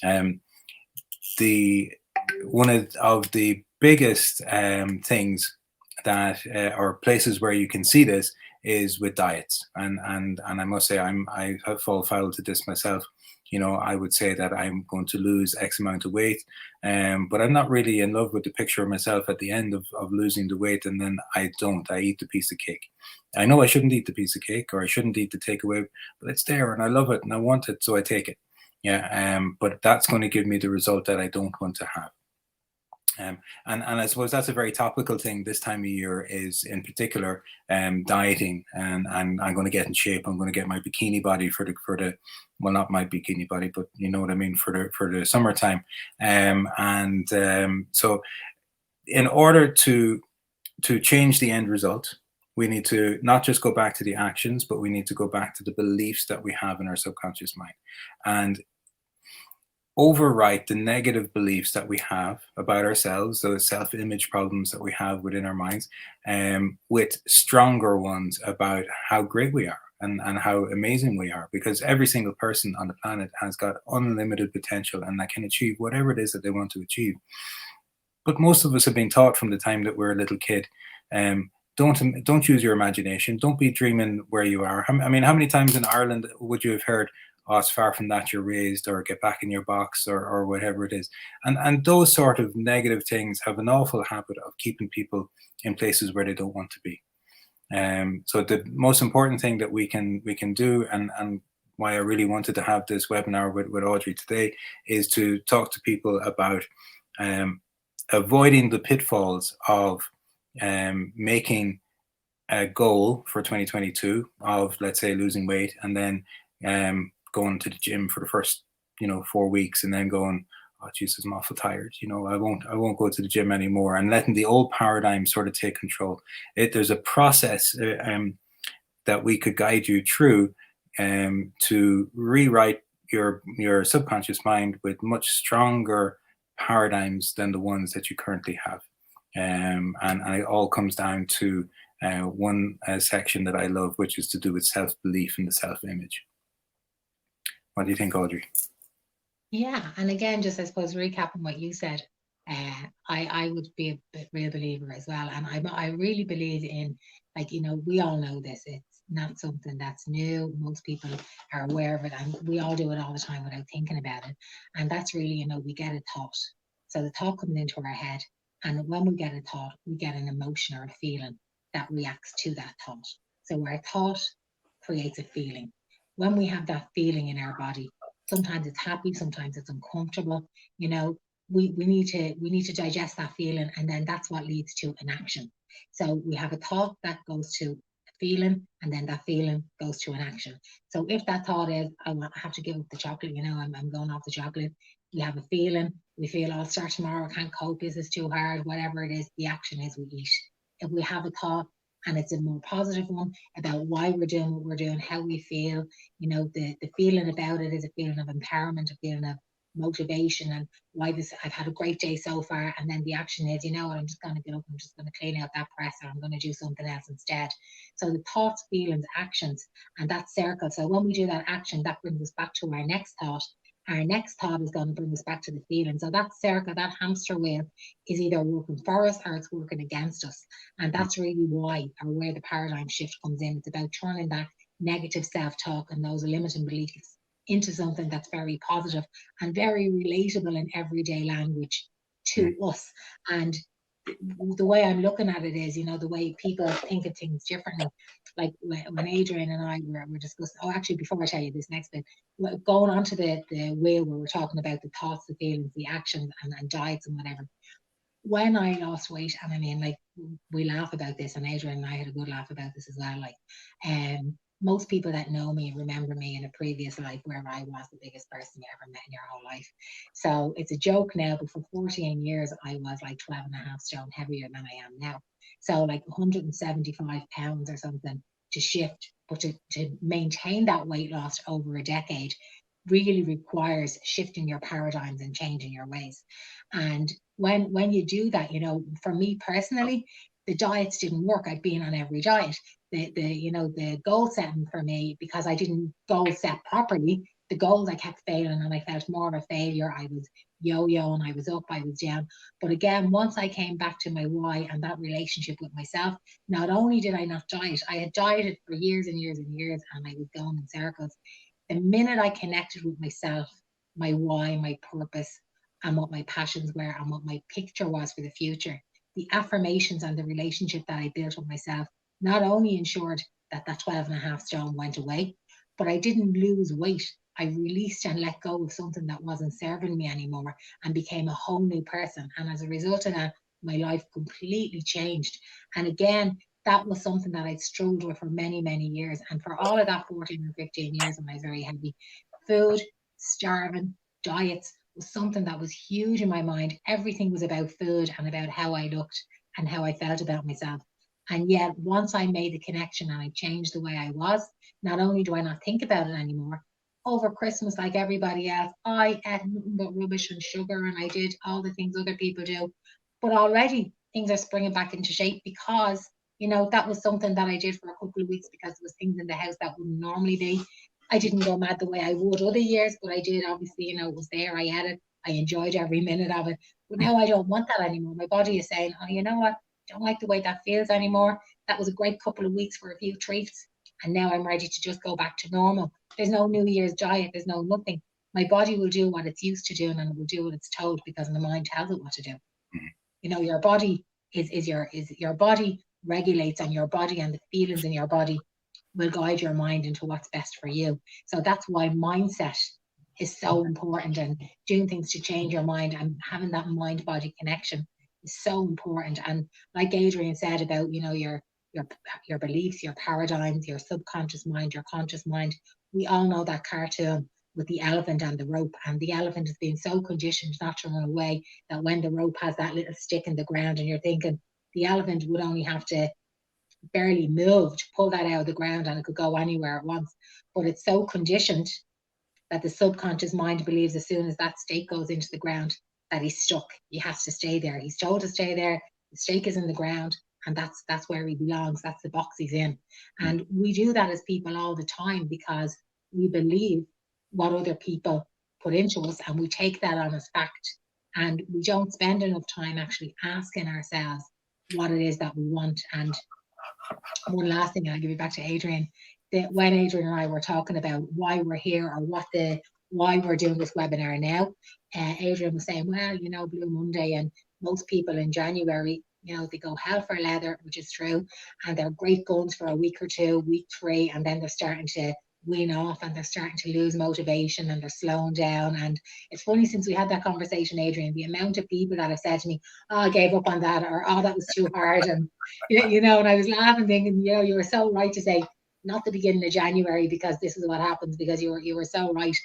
Um, the One of the biggest things that or places where you can see this is with diets, and I must say I have fall foul to this myself. You know, I would say that I'm going to lose X amount of weight, but I'm not really in love with the picture of myself at the end of losing the weight, and then I don't. I eat the piece of cake. I know I shouldn't eat the piece of cake, or I shouldn't eat the takeaway, but it's there, and I love it, and I want it, so I take it. Yeah, but that's going to give me the result that I don't want to have. And I suppose that's a very topical thing this time of year, is in particular dieting, and I'm going to get in shape. I'm going to get my bikini body for the well, not my bikini body, but you know what I mean, for the summertime. So in order to change the end result, we need to not just go back to the actions, but we need to go back to the beliefs that we have in our subconscious mind, and overwrite the negative beliefs that we have about ourselves, those self-image problems that we have within our minds, with stronger ones about how great we are, and how amazing we are, because every single person on the planet has got unlimited potential, and that can achieve whatever it is that they want to achieve. But most of us have been taught from the time that we're a little kid, don't use your imagination, don't be dreaming where you are. I mean, how many times in Ireland would you have heard, oh, it's far from that you're raised, or get back in your box, or whatever it is. And those sort of negative things have an awful habit of keeping people in places where they don't want to be. So the most important thing that we can do, and why I really wanted to have this webinar with Audrey today, is to talk to people about um, avoiding the pitfalls of making a goal for 2022 of, let's say, losing weight, and then going to the gym for the first 4 weeks, and then going, oh Jesus, I'm awful tired, I won't go to the gym anymore, and letting the old paradigm sort of take control. There's a process that we could guide you through to rewrite your subconscious mind with much stronger paradigms than the ones that you currently have. And it all comes down to one section that I love, which is to do with self-belief and the self-image. What do you think, Audrey? Yeah, and again, just I suppose recapping what you said, I would be a real believer as well, and I really believe in, like, we all know this. It's not something that's new. Most people are aware of it, and we all do it all the time without thinking about it. And that's really, we get a thought. So the thought comes into our head, and when we get a thought, we get an emotion or a feeling that reacts to that thought. So our thought creates a feeling. When we have that feeling in our body, sometimes it's happy, sometimes it's uncomfortable. We need to digest that feeling, and then that's what leads to an action. So we have a thought that goes to a feeling, and then that feeling goes to an action. So if that thought is, I have to give up the chocolate, I'm going off the chocolate. We have a feeling, we feel, I'll start tomorrow, I can't cope, this is too hard, whatever it is, the action is we eat. If we have a thought and it's a more positive one about why we're doing what we're doing, how we feel, the feeling about it is a feeling of empowerment, a feeling of motivation, and why I've had a great day so far. And then the action is, what, I'm just going to get up, I'm just going to clean out that press, or I'm going to do something else instead. So the thoughts, feelings, actions, and that circle. So when we do that action, that brings us back to our next thought. Our next thought is going to bring us back to the feeling. So that circle, that hamster wheel, is either working for us or it's working against us. And that's really why, or where the paradigm shift comes in. It's about turning that negative self-talk and those limiting beliefs into something that's very positive and very relatable in everyday language to us. And the way I'm looking at it is, the way people think of things differently. Like when Adrian and I were discussing, actually, before I tell you this next bit, going on to the wheel where we're talking about the thoughts, the feelings, the actions, and diets and whatever. When I lost weight, and I mean, like, we laugh about this, and Adrian and I had a good laugh about this as well. Like, most people that know me remember me in a previous life where I was the biggest person you ever met in your whole life. So it's a joke now, but for 14 years, I was like 12 and a half stone heavier than I am now. So like 175 pounds or something. to shift, but to maintain that weight loss over a decade really requires shifting your paradigms and changing your ways. And when you do that, for me personally, the diets didn't work. I'd been on every diet. The goal setting for me, because I didn't goal set properly, the goals I kept failing and I felt more of a failure. I was yo-yo and I was up, I was down. But again, once I came back to my why and that relationship with myself, not only did I not diet, I had dieted for years and years and years and I was going in circles. The minute I connected with myself, my why, my purpose, and what my passions were and what my picture was for the future, the affirmations and the relationship that I built with myself not only ensured that that 12 and a half stone went away, but I didn't lose weight. I released and let go of something that wasn't serving me anymore and became a whole new person. And as a result of that, my life completely changed. And again, that was something that I'd struggled with for many, many years. And for all of that 14 or 15 years when I was very heavy, food, starving, diets was something that was huge in my mind. Everything was about food and about how I looked and how I felt about myself. And yet, once I made the connection and I changed the way I was, not only do I not think about it anymore, over Christmas, like everybody else, I ate nothing but rubbish and sugar and I did all the things other people do. But already things are springing back into shape because, that was something that I did for a couple of weeks because there was things in the house that wouldn't normally be. I didn't go mad the way I would other years, but I did. Obviously, it was there. I ate it. I enjoyed every minute of it. But now I don't want that anymore. My body is saying, oh, you know what? I don't like the way that feels anymore. That was a great couple of weeks for a few treats. And now I'm ready to just go back to normal. There's no New Year's diet. There's no nothing. My body will do what it's used to doing and it will do what it's told because the mind tells it what to do. Your body is your body regulates, and your body and the feelings in your body will guide your mind into what's best for you. So that's why mindset is so important, and doing things to change your mind and having that mind body connection is so important. And like Adrian said about, your beliefs, your paradigms, your subconscious mind, your conscious mind, we all know that cartoon with the elephant and the rope, and the elephant has been so conditioned not to run away that when the rope has that little stick in the ground and you're thinking the elephant would only have to barely move to pull that out of the ground and it could go anywhere it wants, but it's so conditioned that the subconscious mind believes as soon as that stake goes into the ground that he's stuck. He has to stay there. He's told to stay there. The stake is in the ground, and that's where he belongs. That's the box he's in. And we do that as people all the time because we believe what other people put into us, and we take that on as fact. And we don't spend enough time actually asking ourselves what it is that we want. And one last thing, I'll give you back to Adrian. That when Adrian and I were talking about why we're here or why we're doing this webinar now, Adrian was saying, well, Blue Monday, and most people in January, they go hell for leather, which is true, and they're great guns for a week or two, week 3, and then they're starting to wean off and they're starting to lose motivation and they're slowing down. And it's funny, since we had that conversation, Adrian, the amount of people that have said to me, oh, I gave up on that, or oh, that was too hard. And and I was laughing thinking, you were so right to say not the beginning of January because this is what happens, because you were so right.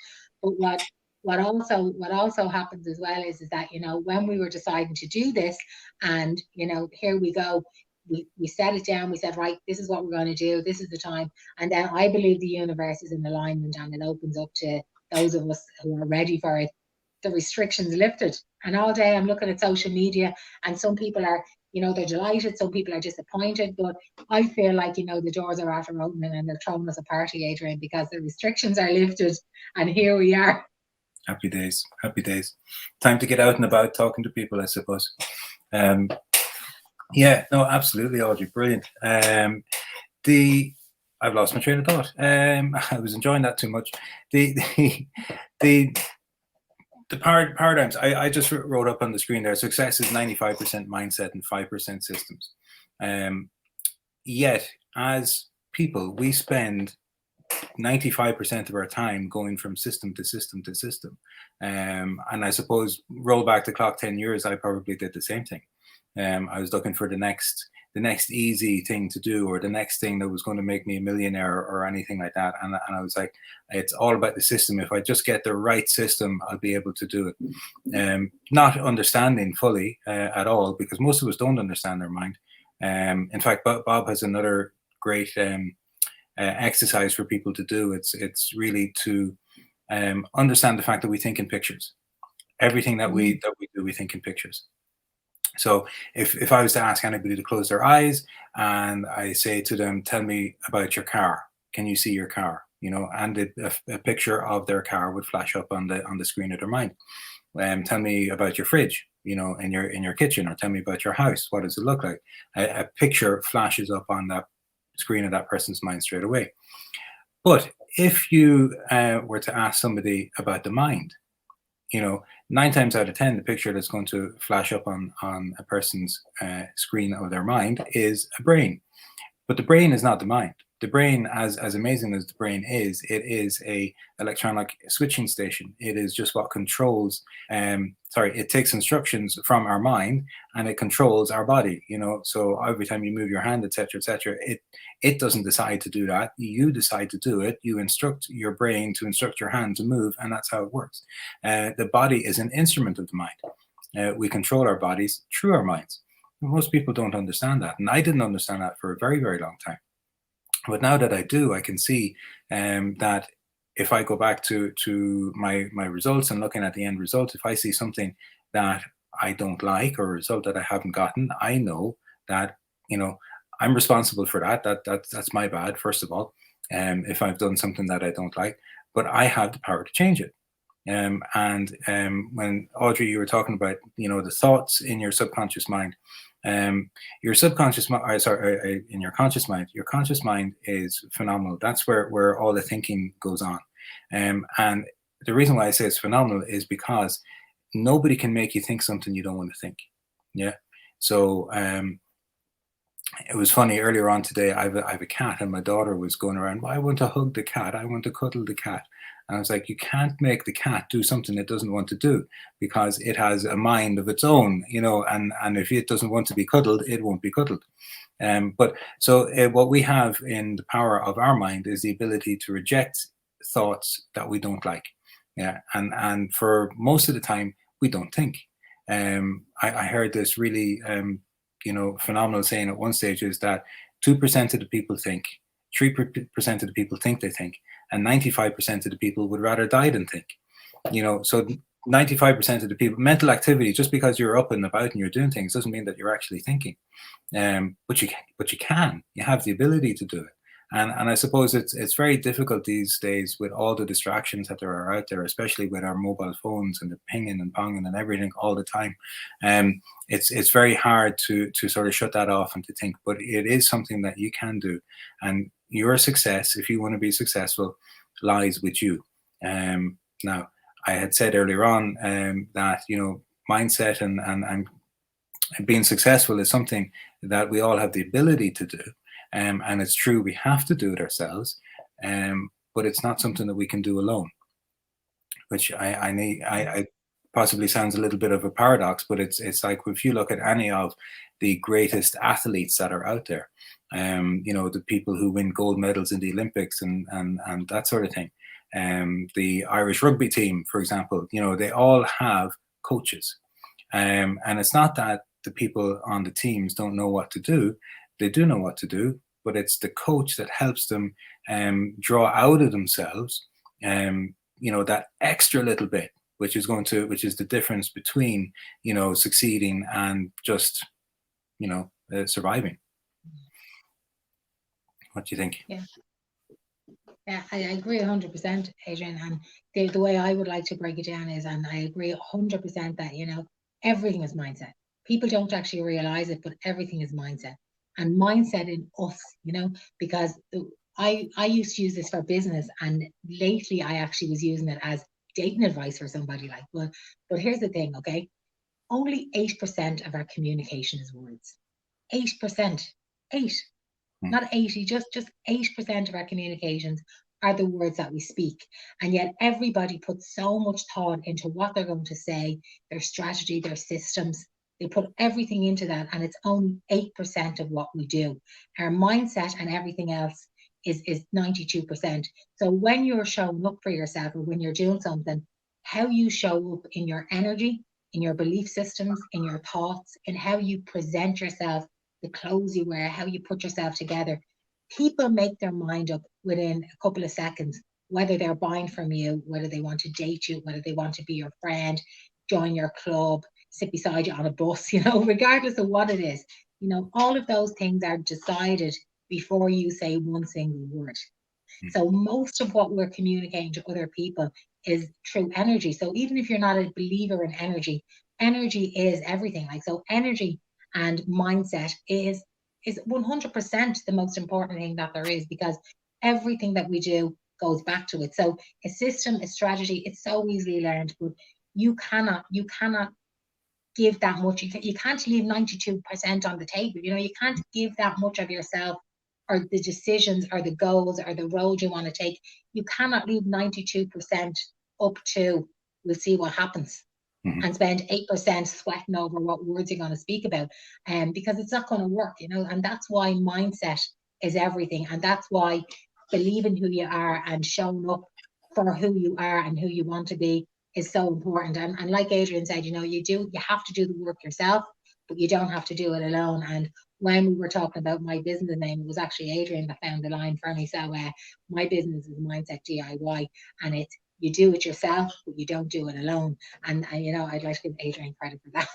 But what also happens as well is that when we were deciding to do this, and here we go, we set it down, we said, right, this is what we're going to do, this is the time. And then I believe the universe is in alignment and it opens up to those of us who are ready for it. The restrictions lifted, and all day I'm looking at social media, and some people are, they're delighted, some people are disappointed, but I feel like, the doors are after opening and they're throwing us a party, Adrian, because the restrictions are lifted and here we are. Happy days, happy days. Time to get out and about talking to people, I suppose. Yeah, no, absolutely, Audrey, brilliant. I've lost my train of thought. I was enjoying that too much. The paradigms, I just wrote up on the screen there. Success is 95% mindset and 5% systems. Yet, as people, we spend 95% of our time going from system to system to system. And I suppose, roll back the clock 10 years, I probably did the same thing. I was looking for the next easy thing to do, or the next thing that was going to make me a millionaire or anything like that. And I was like, it's all about the system. If I just get the right system, I'll be able to do it. Not understanding fully at all, because most of us don't understand their mind. In fact, Bob has another great exercise for people to do. It's really to understand the fact that we think in pictures. Everything that we do, we think in pictures. So if I was to ask anybody to close their eyes and I say to them, tell me about your car. Can you see your car? And a picture of their car would flash up on the screen of their mind. Tell me about your fridge, in your kitchen, or tell me about your house. What does it look like? A picture flashes up on that screen of that person's mind straight away. But if you were to ask somebody about the mind, 9 times out of 10, the picture that's going to flash up on a person's screen of their mind is a brain. But the brain is not the mind. The brain, as amazing as the brain is, it is a electronic switching station. It is just what controls. It takes instructions from our mind and it controls our body. So every time you move your hand, etc., etc., it doesn't decide to do that. You decide to do it. You instruct your brain to instruct your hand to move, and that's how it works. The body is an instrument of the mind. We control our bodies through our minds. Most people don't understand that, and I didn't understand that for a very, very long time. But now that I do, I can see that if I go back to my results and looking at the end result, if I see something that I don't like or a result that I haven't gotten, I know that I'm responsible for that. That's my bad, first of all. If I've done something that I don't like, but I have the power to change it. When Audrey, you were talking about the thoughts in your subconscious mind. Your subconscious mind, in your conscious mind is phenomenal. That's where all the thinking goes on. And the reason why I say it's phenomenal is because nobody can make you think something you don't want to think. Yeah. So it was funny earlier on today. I have a cat, and my daughter was going around, well, I want to hug the cat. I want to cuddle the cat. And I was like, you can't make the cat do something it doesn't want to do, because it has a mind of its own, and if it doesn't want to be cuddled, it won't be cuddled. What we have in the power of our mind is the ability to reject thoughts that we don't like. Yeah. And for most of the time, we don't think. I heard this really, phenomenal saying at one stage, is that 2% of the people think, 3% of the people think they think, and 95% of the people would rather die than think. So 95% of the people, mental activity, just because you're up and about and you're doing things doesn't mean that you're actually thinking. But you can. You have the ability to do it. And I suppose it's very difficult these days with all the distractions that there are out there, especially with our mobile phones and the pinging and ponging and everything all the time. It's very hard to sort of shut that off and to think, but it is something that you can do. And your success, if you want to be successful, lies with you. Now, I had said earlier on that mindset and being successful is something that we all have the ability to do. And it's true, we have to do it ourselves, but it's not something that we can do alone, which I possibly sounds a little bit of a paradox, but it's like if you look at any of the greatest athletes that are out there, the people who win gold medals in the Olympics and that sort of thing, the Irish rugby team, for example, they all have coaches, and it's not that the people on the teams don't know what to do. They do know what to do, but it's the coach that helps them draw out of themselves, that extra little bit, which is the difference between, succeeding and just, surviving. What do you think? Yeah, I agree 100%, Adrian. And the way I would like to break it down is, and I agree 100% that, everything is mindset. People don't actually realize it, but everything is mindset. And mindset in us, because I used to use this for business, and lately I actually was using it as dating advice for somebody. But here's the thing, okay? Only 8% of our communication is words. 8%, 8, not 80, just 8% of our communications are the words that we speak. And yet everybody puts so much thought into what they're going to say, their strategy, their systems. They put everything into that, and it's only 8% of what we do. Our mindset and everything else is 92%. So when you're showing up for yourself, or when you're doing something, how you show up in your energy, in your belief systems, in your thoughts, in how you present yourself, the clothes you wear, how you put yourself together, People make their mind up within a couple of seconds, whether they're buying from you, whether they want to date you, whether they want to be your friend, join your club, sit beside you on a bus, regardless of what it is. All of those things are decided before you say one single word. So most of what we're communicating to other people is through energy. So even if you're not a believer in energy, energy is everything. Like, so energy and mindset is 100% the most important thing that there is, because everything that we do goes back to it. So a system, a strategy, it's so easily learned, but you cannot give that much. You can't leave 92% on the table. You can't give that much of yourself, or the decisions or the goals or the road you want to take. You cannot leave 92% up to we'll see what happens, and spend 8% sweating over what words you're going to speak about. Because it's not going to work, and that's why mindset is everything. And that's why believing who you are and showing up for who you are and who you want to be is so important. And like Adrian said, you have to do the work yourself, but you don't have to do it alone. And when we were talking about my business name, it was actually Adrian that found the line for me. So my business is Mindset DIY, and it's you do it yourself, but you don't do it alone. And I'd like to give Adrian credit for that.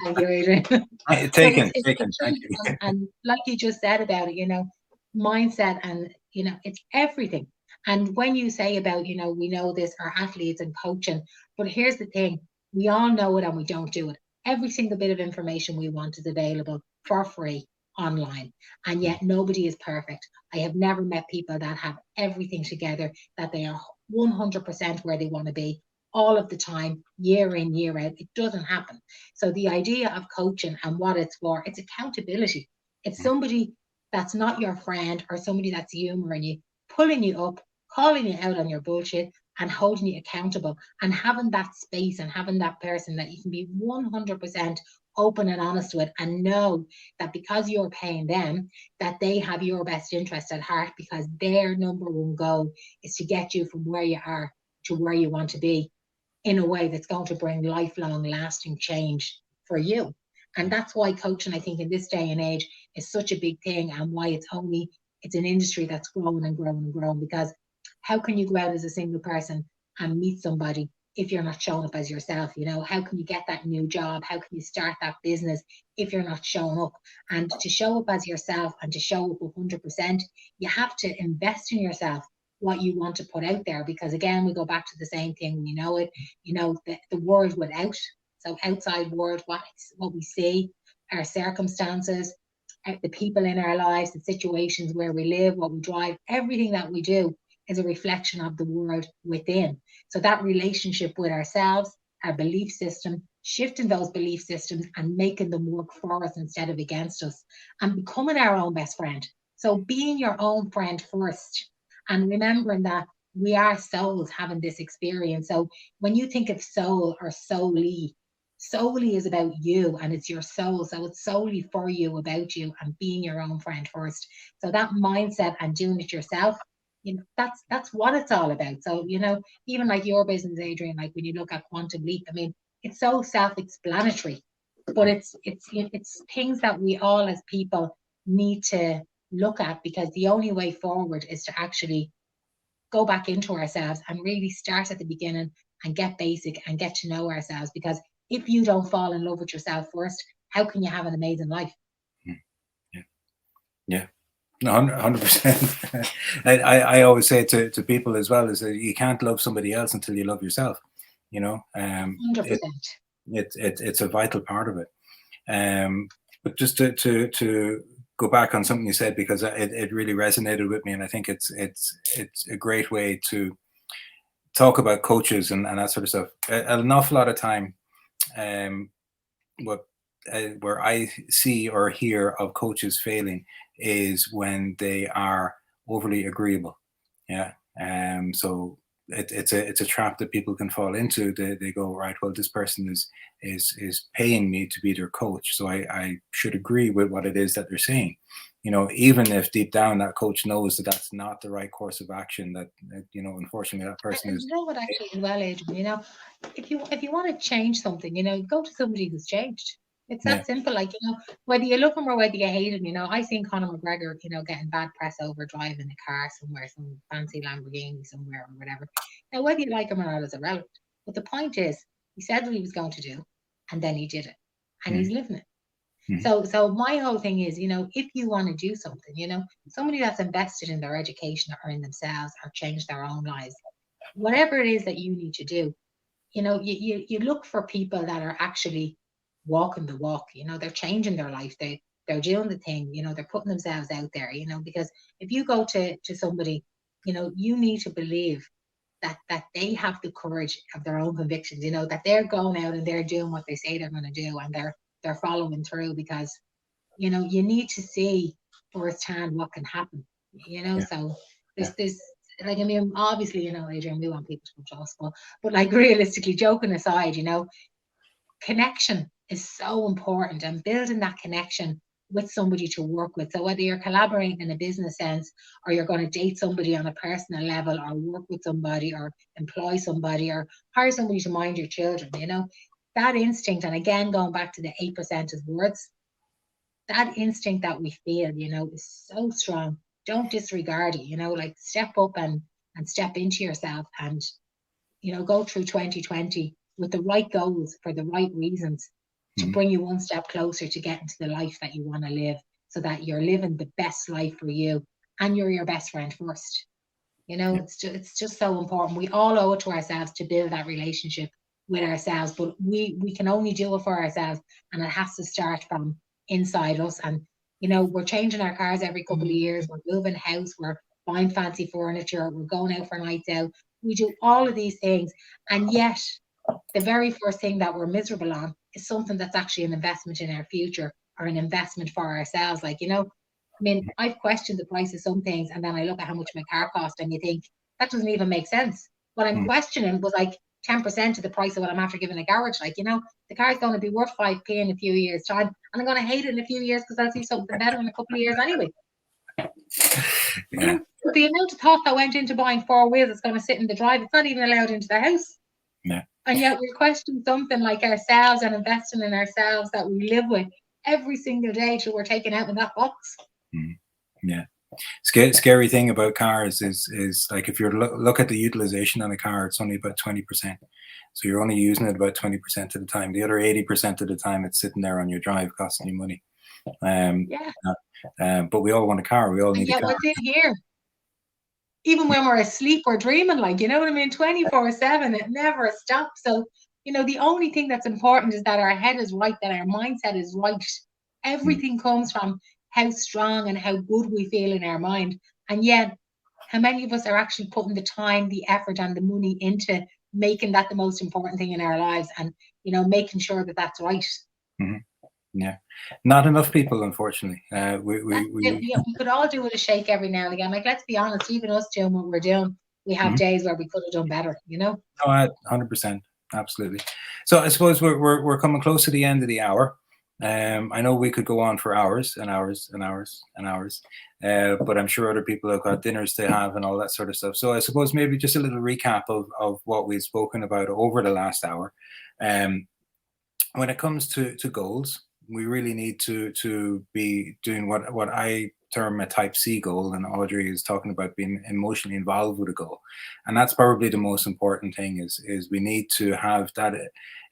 Thank you, Adrian. Taken. Thank you. And like you just said about it, mindset, and it's everything. And when you say about, we know this, our athletes and coaching, but here's the thing, we all know it and we don't do it. Every single bit of information we want is available for free online, and yet nobody is perfect. I have never met people that have everything together, that they are 100% where they want to be all of the time, year in, year out. It doesn't happen. So the idea of coaching and what it's for, it's accountability. It's somebody that's not your friend, or somebody that's humoring you, pulling you up, calling you out on your bullshit, and holding you accountable, and having that space and having that person that you can be 100% open and honest with, and know that because you're paying them, that they have your best interest at heart, because their number one goal is to get you from where you are to where you want to be, in a way that's going to bring lifelong lasting change for you. And that's why coaching, I think, in this day and age is such a big thing, and why it's an industry that's growing and growing and growing. Because how can you go out as a single person and meet somebody if you're not showing up as yourself? How can you get that new job? How can you start that business if you're not showing up? And to show up as yourself and to show up 100%, you have to invest in yourself, what you want to put out there. Because again, we go back to the same thing. We know it, the world without. So outside world, what we see, our circumstances, the people in our lives, the situations where we live, what we drive, everything that we do is a reflection of the world within. So that relationship with ourselves, our belief system, shifting those belief systems and making them work for us instead of against us, and becoming our own best friend. So being your own friend first, and remembering that we are souls having this experience. So when you think of soul or soul-y is about you, and it's your soul. So it's solely for you, about you, and being your own friend first. So that mindset and doing it yourself, that's what it's all about. So, even like your business, Adrian, like when you look at Quantum Leap, I mean, it's so self-explanatory, but it's things that we all as people need to look at, because the only way forward is to actually go back into ourselves and really start at the beginning and get basic and get to know ourselves. Because if you don't fall in love with yourself first, how can you have an amazing life? Yeah. No, 100%. I always say to people as well, is that you can't love somebody else until you love yourself. 100%. It's a vital part of it. But just to go back on something you said, because it really resonated with me, and I think it's a great way to talk about coaches and that sort of stuff. An awful lot of time, where I see or hear of coaches failing is when they are overly agreeable. Yeah. So it's a trap that people can fall into. They go, right, well, this person is paying me to be their coach, so I should agree with what it is that they're saying. Even if deep down that coach knows that that's not the right course of action, that unfortunately that person is. What actually as well, Adrian, if you want to change something, go to somebody who's changed. It's Yeah. that simple. Like, whether you love him or whether you hate him, I seen Conor McGregor, getting bad press over driving a car somewhere, some fancy Lamborghini somewhere or whatever. Now, whether you like him or not is irrelevant. But the point is, he said what he was going to do, and then he did it, and he's living it. Mhm. So my whole thing is, if you want to do something, somebody that's invested in their education or in themselves or change their own lives, whatever it is that you need to do, you look for people that are actually walking the walk. They're changing their life. They're doing the thing. They're putting themselves out there. Because if you go to somebody, you need to believe that they have the courage of their own convictions. That they're going out and they're doing what they say they're going to do, and they're following through, because you need to see firsthand what can happen. Yeah. So Yeah. there's like, I mean, obviously, Adrian, we want people to come to us, but like, realistically, joking aside, connection is so important, and building that connection with somebody to work with. So whether you're collaborating in a business sense, or you're going to date somebody on a personal level, or work with somebody, or employ somebody, or hire somebody to mind your children, that instinct, and again, going back to the 8% of words, that instinct that we feel, is so strong. Don't disregard it, like, step up and step into yourself, and go through 2020 with the right goals for the right reasons, to Mhm. bring you one step closer to getting to the life that you want to live, so that you're living the best life for you, and you're your best friend first. Yeah. It's just so important. We all owe it to ourselves to build that relationship with ourselves, but we can only do it for ourselves, and it has to start from inside us. And we're changing our cars every couple of years, we're moving house, we're buying fancy furniture, we're going out for nights out, we do all of these things, and yet the very first thing that we're miserable on is something that's actually an investment in our future, or an investment for ourselves. Like, I mean, I've questioned the price of some things, and then I look at how much my car cost, and you think that doesn't even make sense. What I'm Mhm. questioning was like 10% of the price of what I'm after giving a garage. Like, the car's going to be worth 5p in a few years' time, and I'm going to hate it in a few years because I'll see something better in a couple of years anyway. Yeah. But the amount of thought that went into buying four wheels that's going to sit in the drive, it's not even allowed into the house. Yeah. And yet we question something like ourselves and investing in ourselves that we live with every single day till we're taken out in that box. Mhm. Yeah. Scary thing about cars is like, if you look at the utilization on a car, it's only about 20%. So you're only using it about 20% of the time. The other 80% of the time, it's sitting there on your drive, costing you money. Um, Yeah. but we all want a car. We all And need a yet car. what's in here? Even when we're asleep, we're dreaming, like, you know what I mean? 24/7, it never stops. So, the only thing that's important is that our head is right, that our mindset is right. Mm. Everything comes from how strong and how good we feel in our mind. And yet, how many of us are actually putting the time, the effort, and the money into making that the most important thing in our lives, and, making sure that that's right? Mhm. Yeah. Not enough people, unfortunately. We, That's we, it. we, We could all do with a shake every now and again. Like, let's be honest, even us doing what we're doing, we have Mhm. days where we could have done better. Oh, 100%. Absolutely. So I suppose we're coming close to the end of the hour. I know we could go on for hours and hours and hours and hours, but I'm sure other people have got dinners to have and all that sort of stuff. So I suppose maybe just a little recap of what we've spoken about over the last hour. Um, when it comes to goals, we really need to be doing what I term a type C goal, and Audrey is talking about being emotionally involved with a goal, and that's probably the most important thing. Is we need to have that.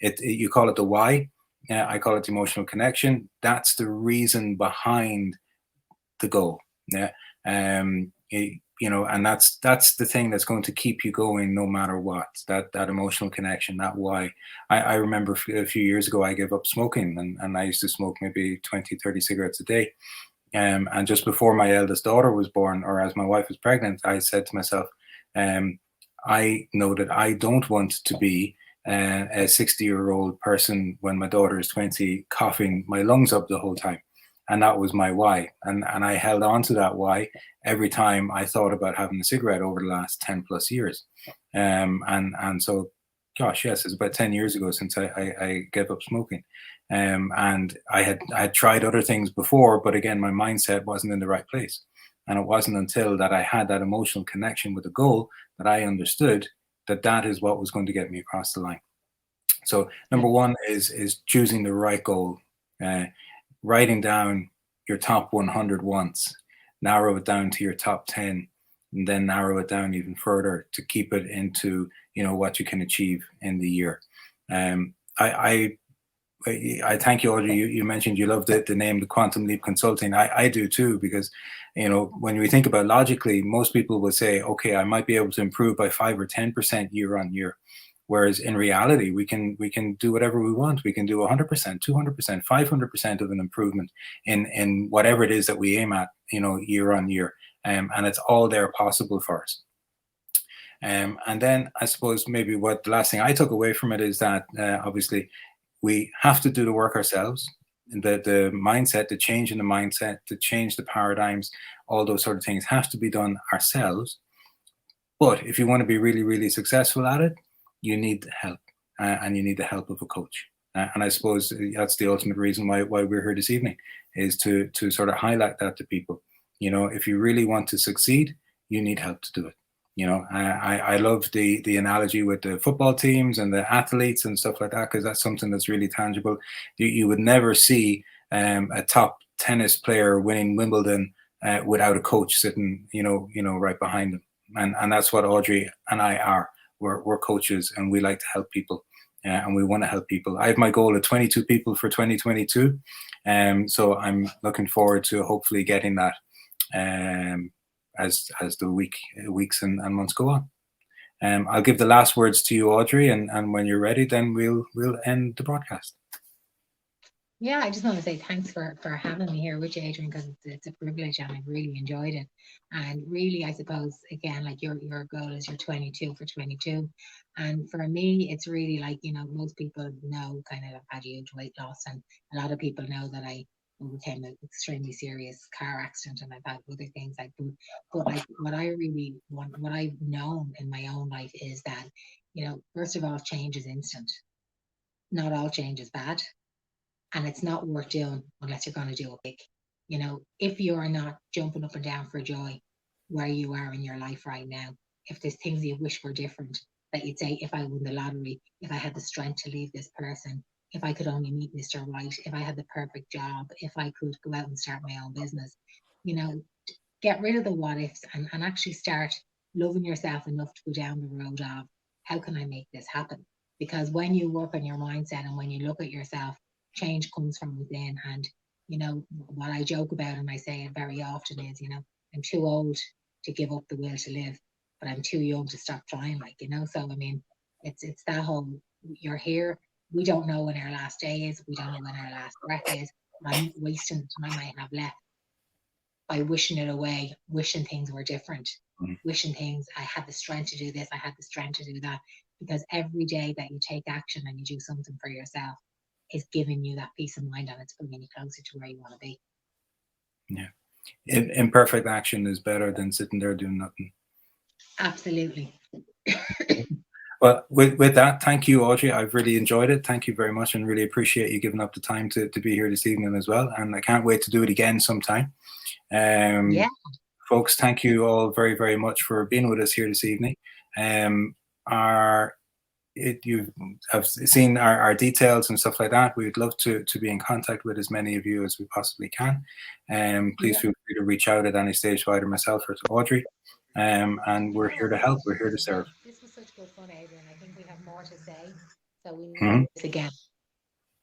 You call it the why. I call it the emotional connection. That's the reason behind the goal. Yeah. And that's the thing that's going to keep you going no matter what. That emotional connection, that why. I remember a few years ago, I gave up smoking, and I used to smoke maybe 20, 30 cigarettes a day. And just before my eldest daughter was born, or as my wife was pregnant, I said to myself, um, I know that I don't want to be a 60-year-old person when my daughter is 20, coughing my lungs up the whole time. And that was my why. And I held on to that why every time I thought about having a cigarette over the last 10 plus years. And so, gosh, yes, it's about 10 years ago since I gave up smoking. And I had tried other things before, but again, my mindset wasn't in the right place. And it wasn't until that I had that emotional connection with the goal that I understood that that is what was going to get me across the line. So Yeah. number one is choosing the right goal Writing down your top 100 once, narrow it down to your top 10, and then narrow it down even further to keep it into, what you can achieve in the year. I thank you, Audrey. You mentioned you love the name, the Quantum Leap Consulting. I do too, because, when we think about logically, most people will say, okay, I might be able to improve by 5 or 10% year on year. Whereas in reality, we can do whatever we want. We can do 100%, 200%, 500% of an improvement in whatever it is that we aim at, year on year. And it's all there possible for us. And then I suppose maybe what the last thing I took away from it is that obviously we have to do the work ourselves. The mindset, the change in the mindset, to change the paradigms, all those sort of things have to be done ourselves. But if you want to be really, really successful at it, you need help, and you need the help of a coach. And I suppose that's the ultimate reason why we're here this evening, is to sort of highlight that to people. If you really want to succeed, you need help to do it. I love the analogy with the football teams and the athletes and stuff like that, because that's something that's really tangible. You would never see a top tennis player winning Wimbledon without a coach sitting, right behind them. And that's what Audrey and I are. We're coaches, and we like to help people, and we want to help people. I have my goal of 22 people for 2022, so I'm looking forward to hopefully getting that as the weeks and months go on. I'll give the last words to you, Audrey, and when you're ready, then we'll end the broadcast. Yeah, I just want to say thanks for having me here with you, Adrian, because it's a privilege and I really enjoyed it. And really, I suppose, again, like your goal is your 22 for 22. And for me, it's really like, most people know kind of I've had huge weight loss, and a lot of people know that I overcame an extremely serious car accident, and I've had other things like, but like what I really want, what I've known in my own life is that, first of all, change is instant. Not all change is bad. And it's not worth doing unless you're going to do it big. If you're not jumping up and down for joy where you are in your life right now, if there's things you wish were different, that you'd say, if I won the lottery, if I had the strength to leave this person, if I could only meet Mr. Right, if I had the perfect job, if I could go out and start my own business, get rid of the what ifs and actually start loving yourself enough to go down the road of, how can I make this happen? Because when you work on your mindset and when you look at yourself, change comes from within. And what I joke about, and I say it very often, is I'm too old to give up the will to live, but I'm too young to stop trying, so I mean, it's that whole, you're here, we don't know when our last day is, we don't know when our last breath is. I'm wasting the time I have left by wishing it away, wishing things were different, wishing things, I had the strength to do this, I had the strength to do that. Because every day that you take action and you do something for yourself is giving you that peace of mind, and it's bringing you closer to where you want to be. Yeah. Imperfect action is better than sitting there doing nothing. Absolutely. Well, with that, thank you, Audrey. I've really enjoyed it. Thank you very much, and really appreciate you giving up the time to be here this evening as well. And I can't wait to do it again sometime. Yeah. Folks, thank you all very, very much for being with us here this evening. You have seen our details and stuff like that. We'd love to be in contact with as many of you as we possibly can. Please feel free to reach out at any stage to either myself or to Audrey. And we're here to help. We're here to serve. This was such good fun, Adrian. I think we have more to say, so we will do this again.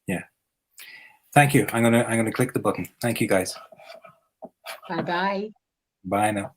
Yeah. Thank you. I'm gonna click the button. Thank you, guys. Bye bye. Bye now.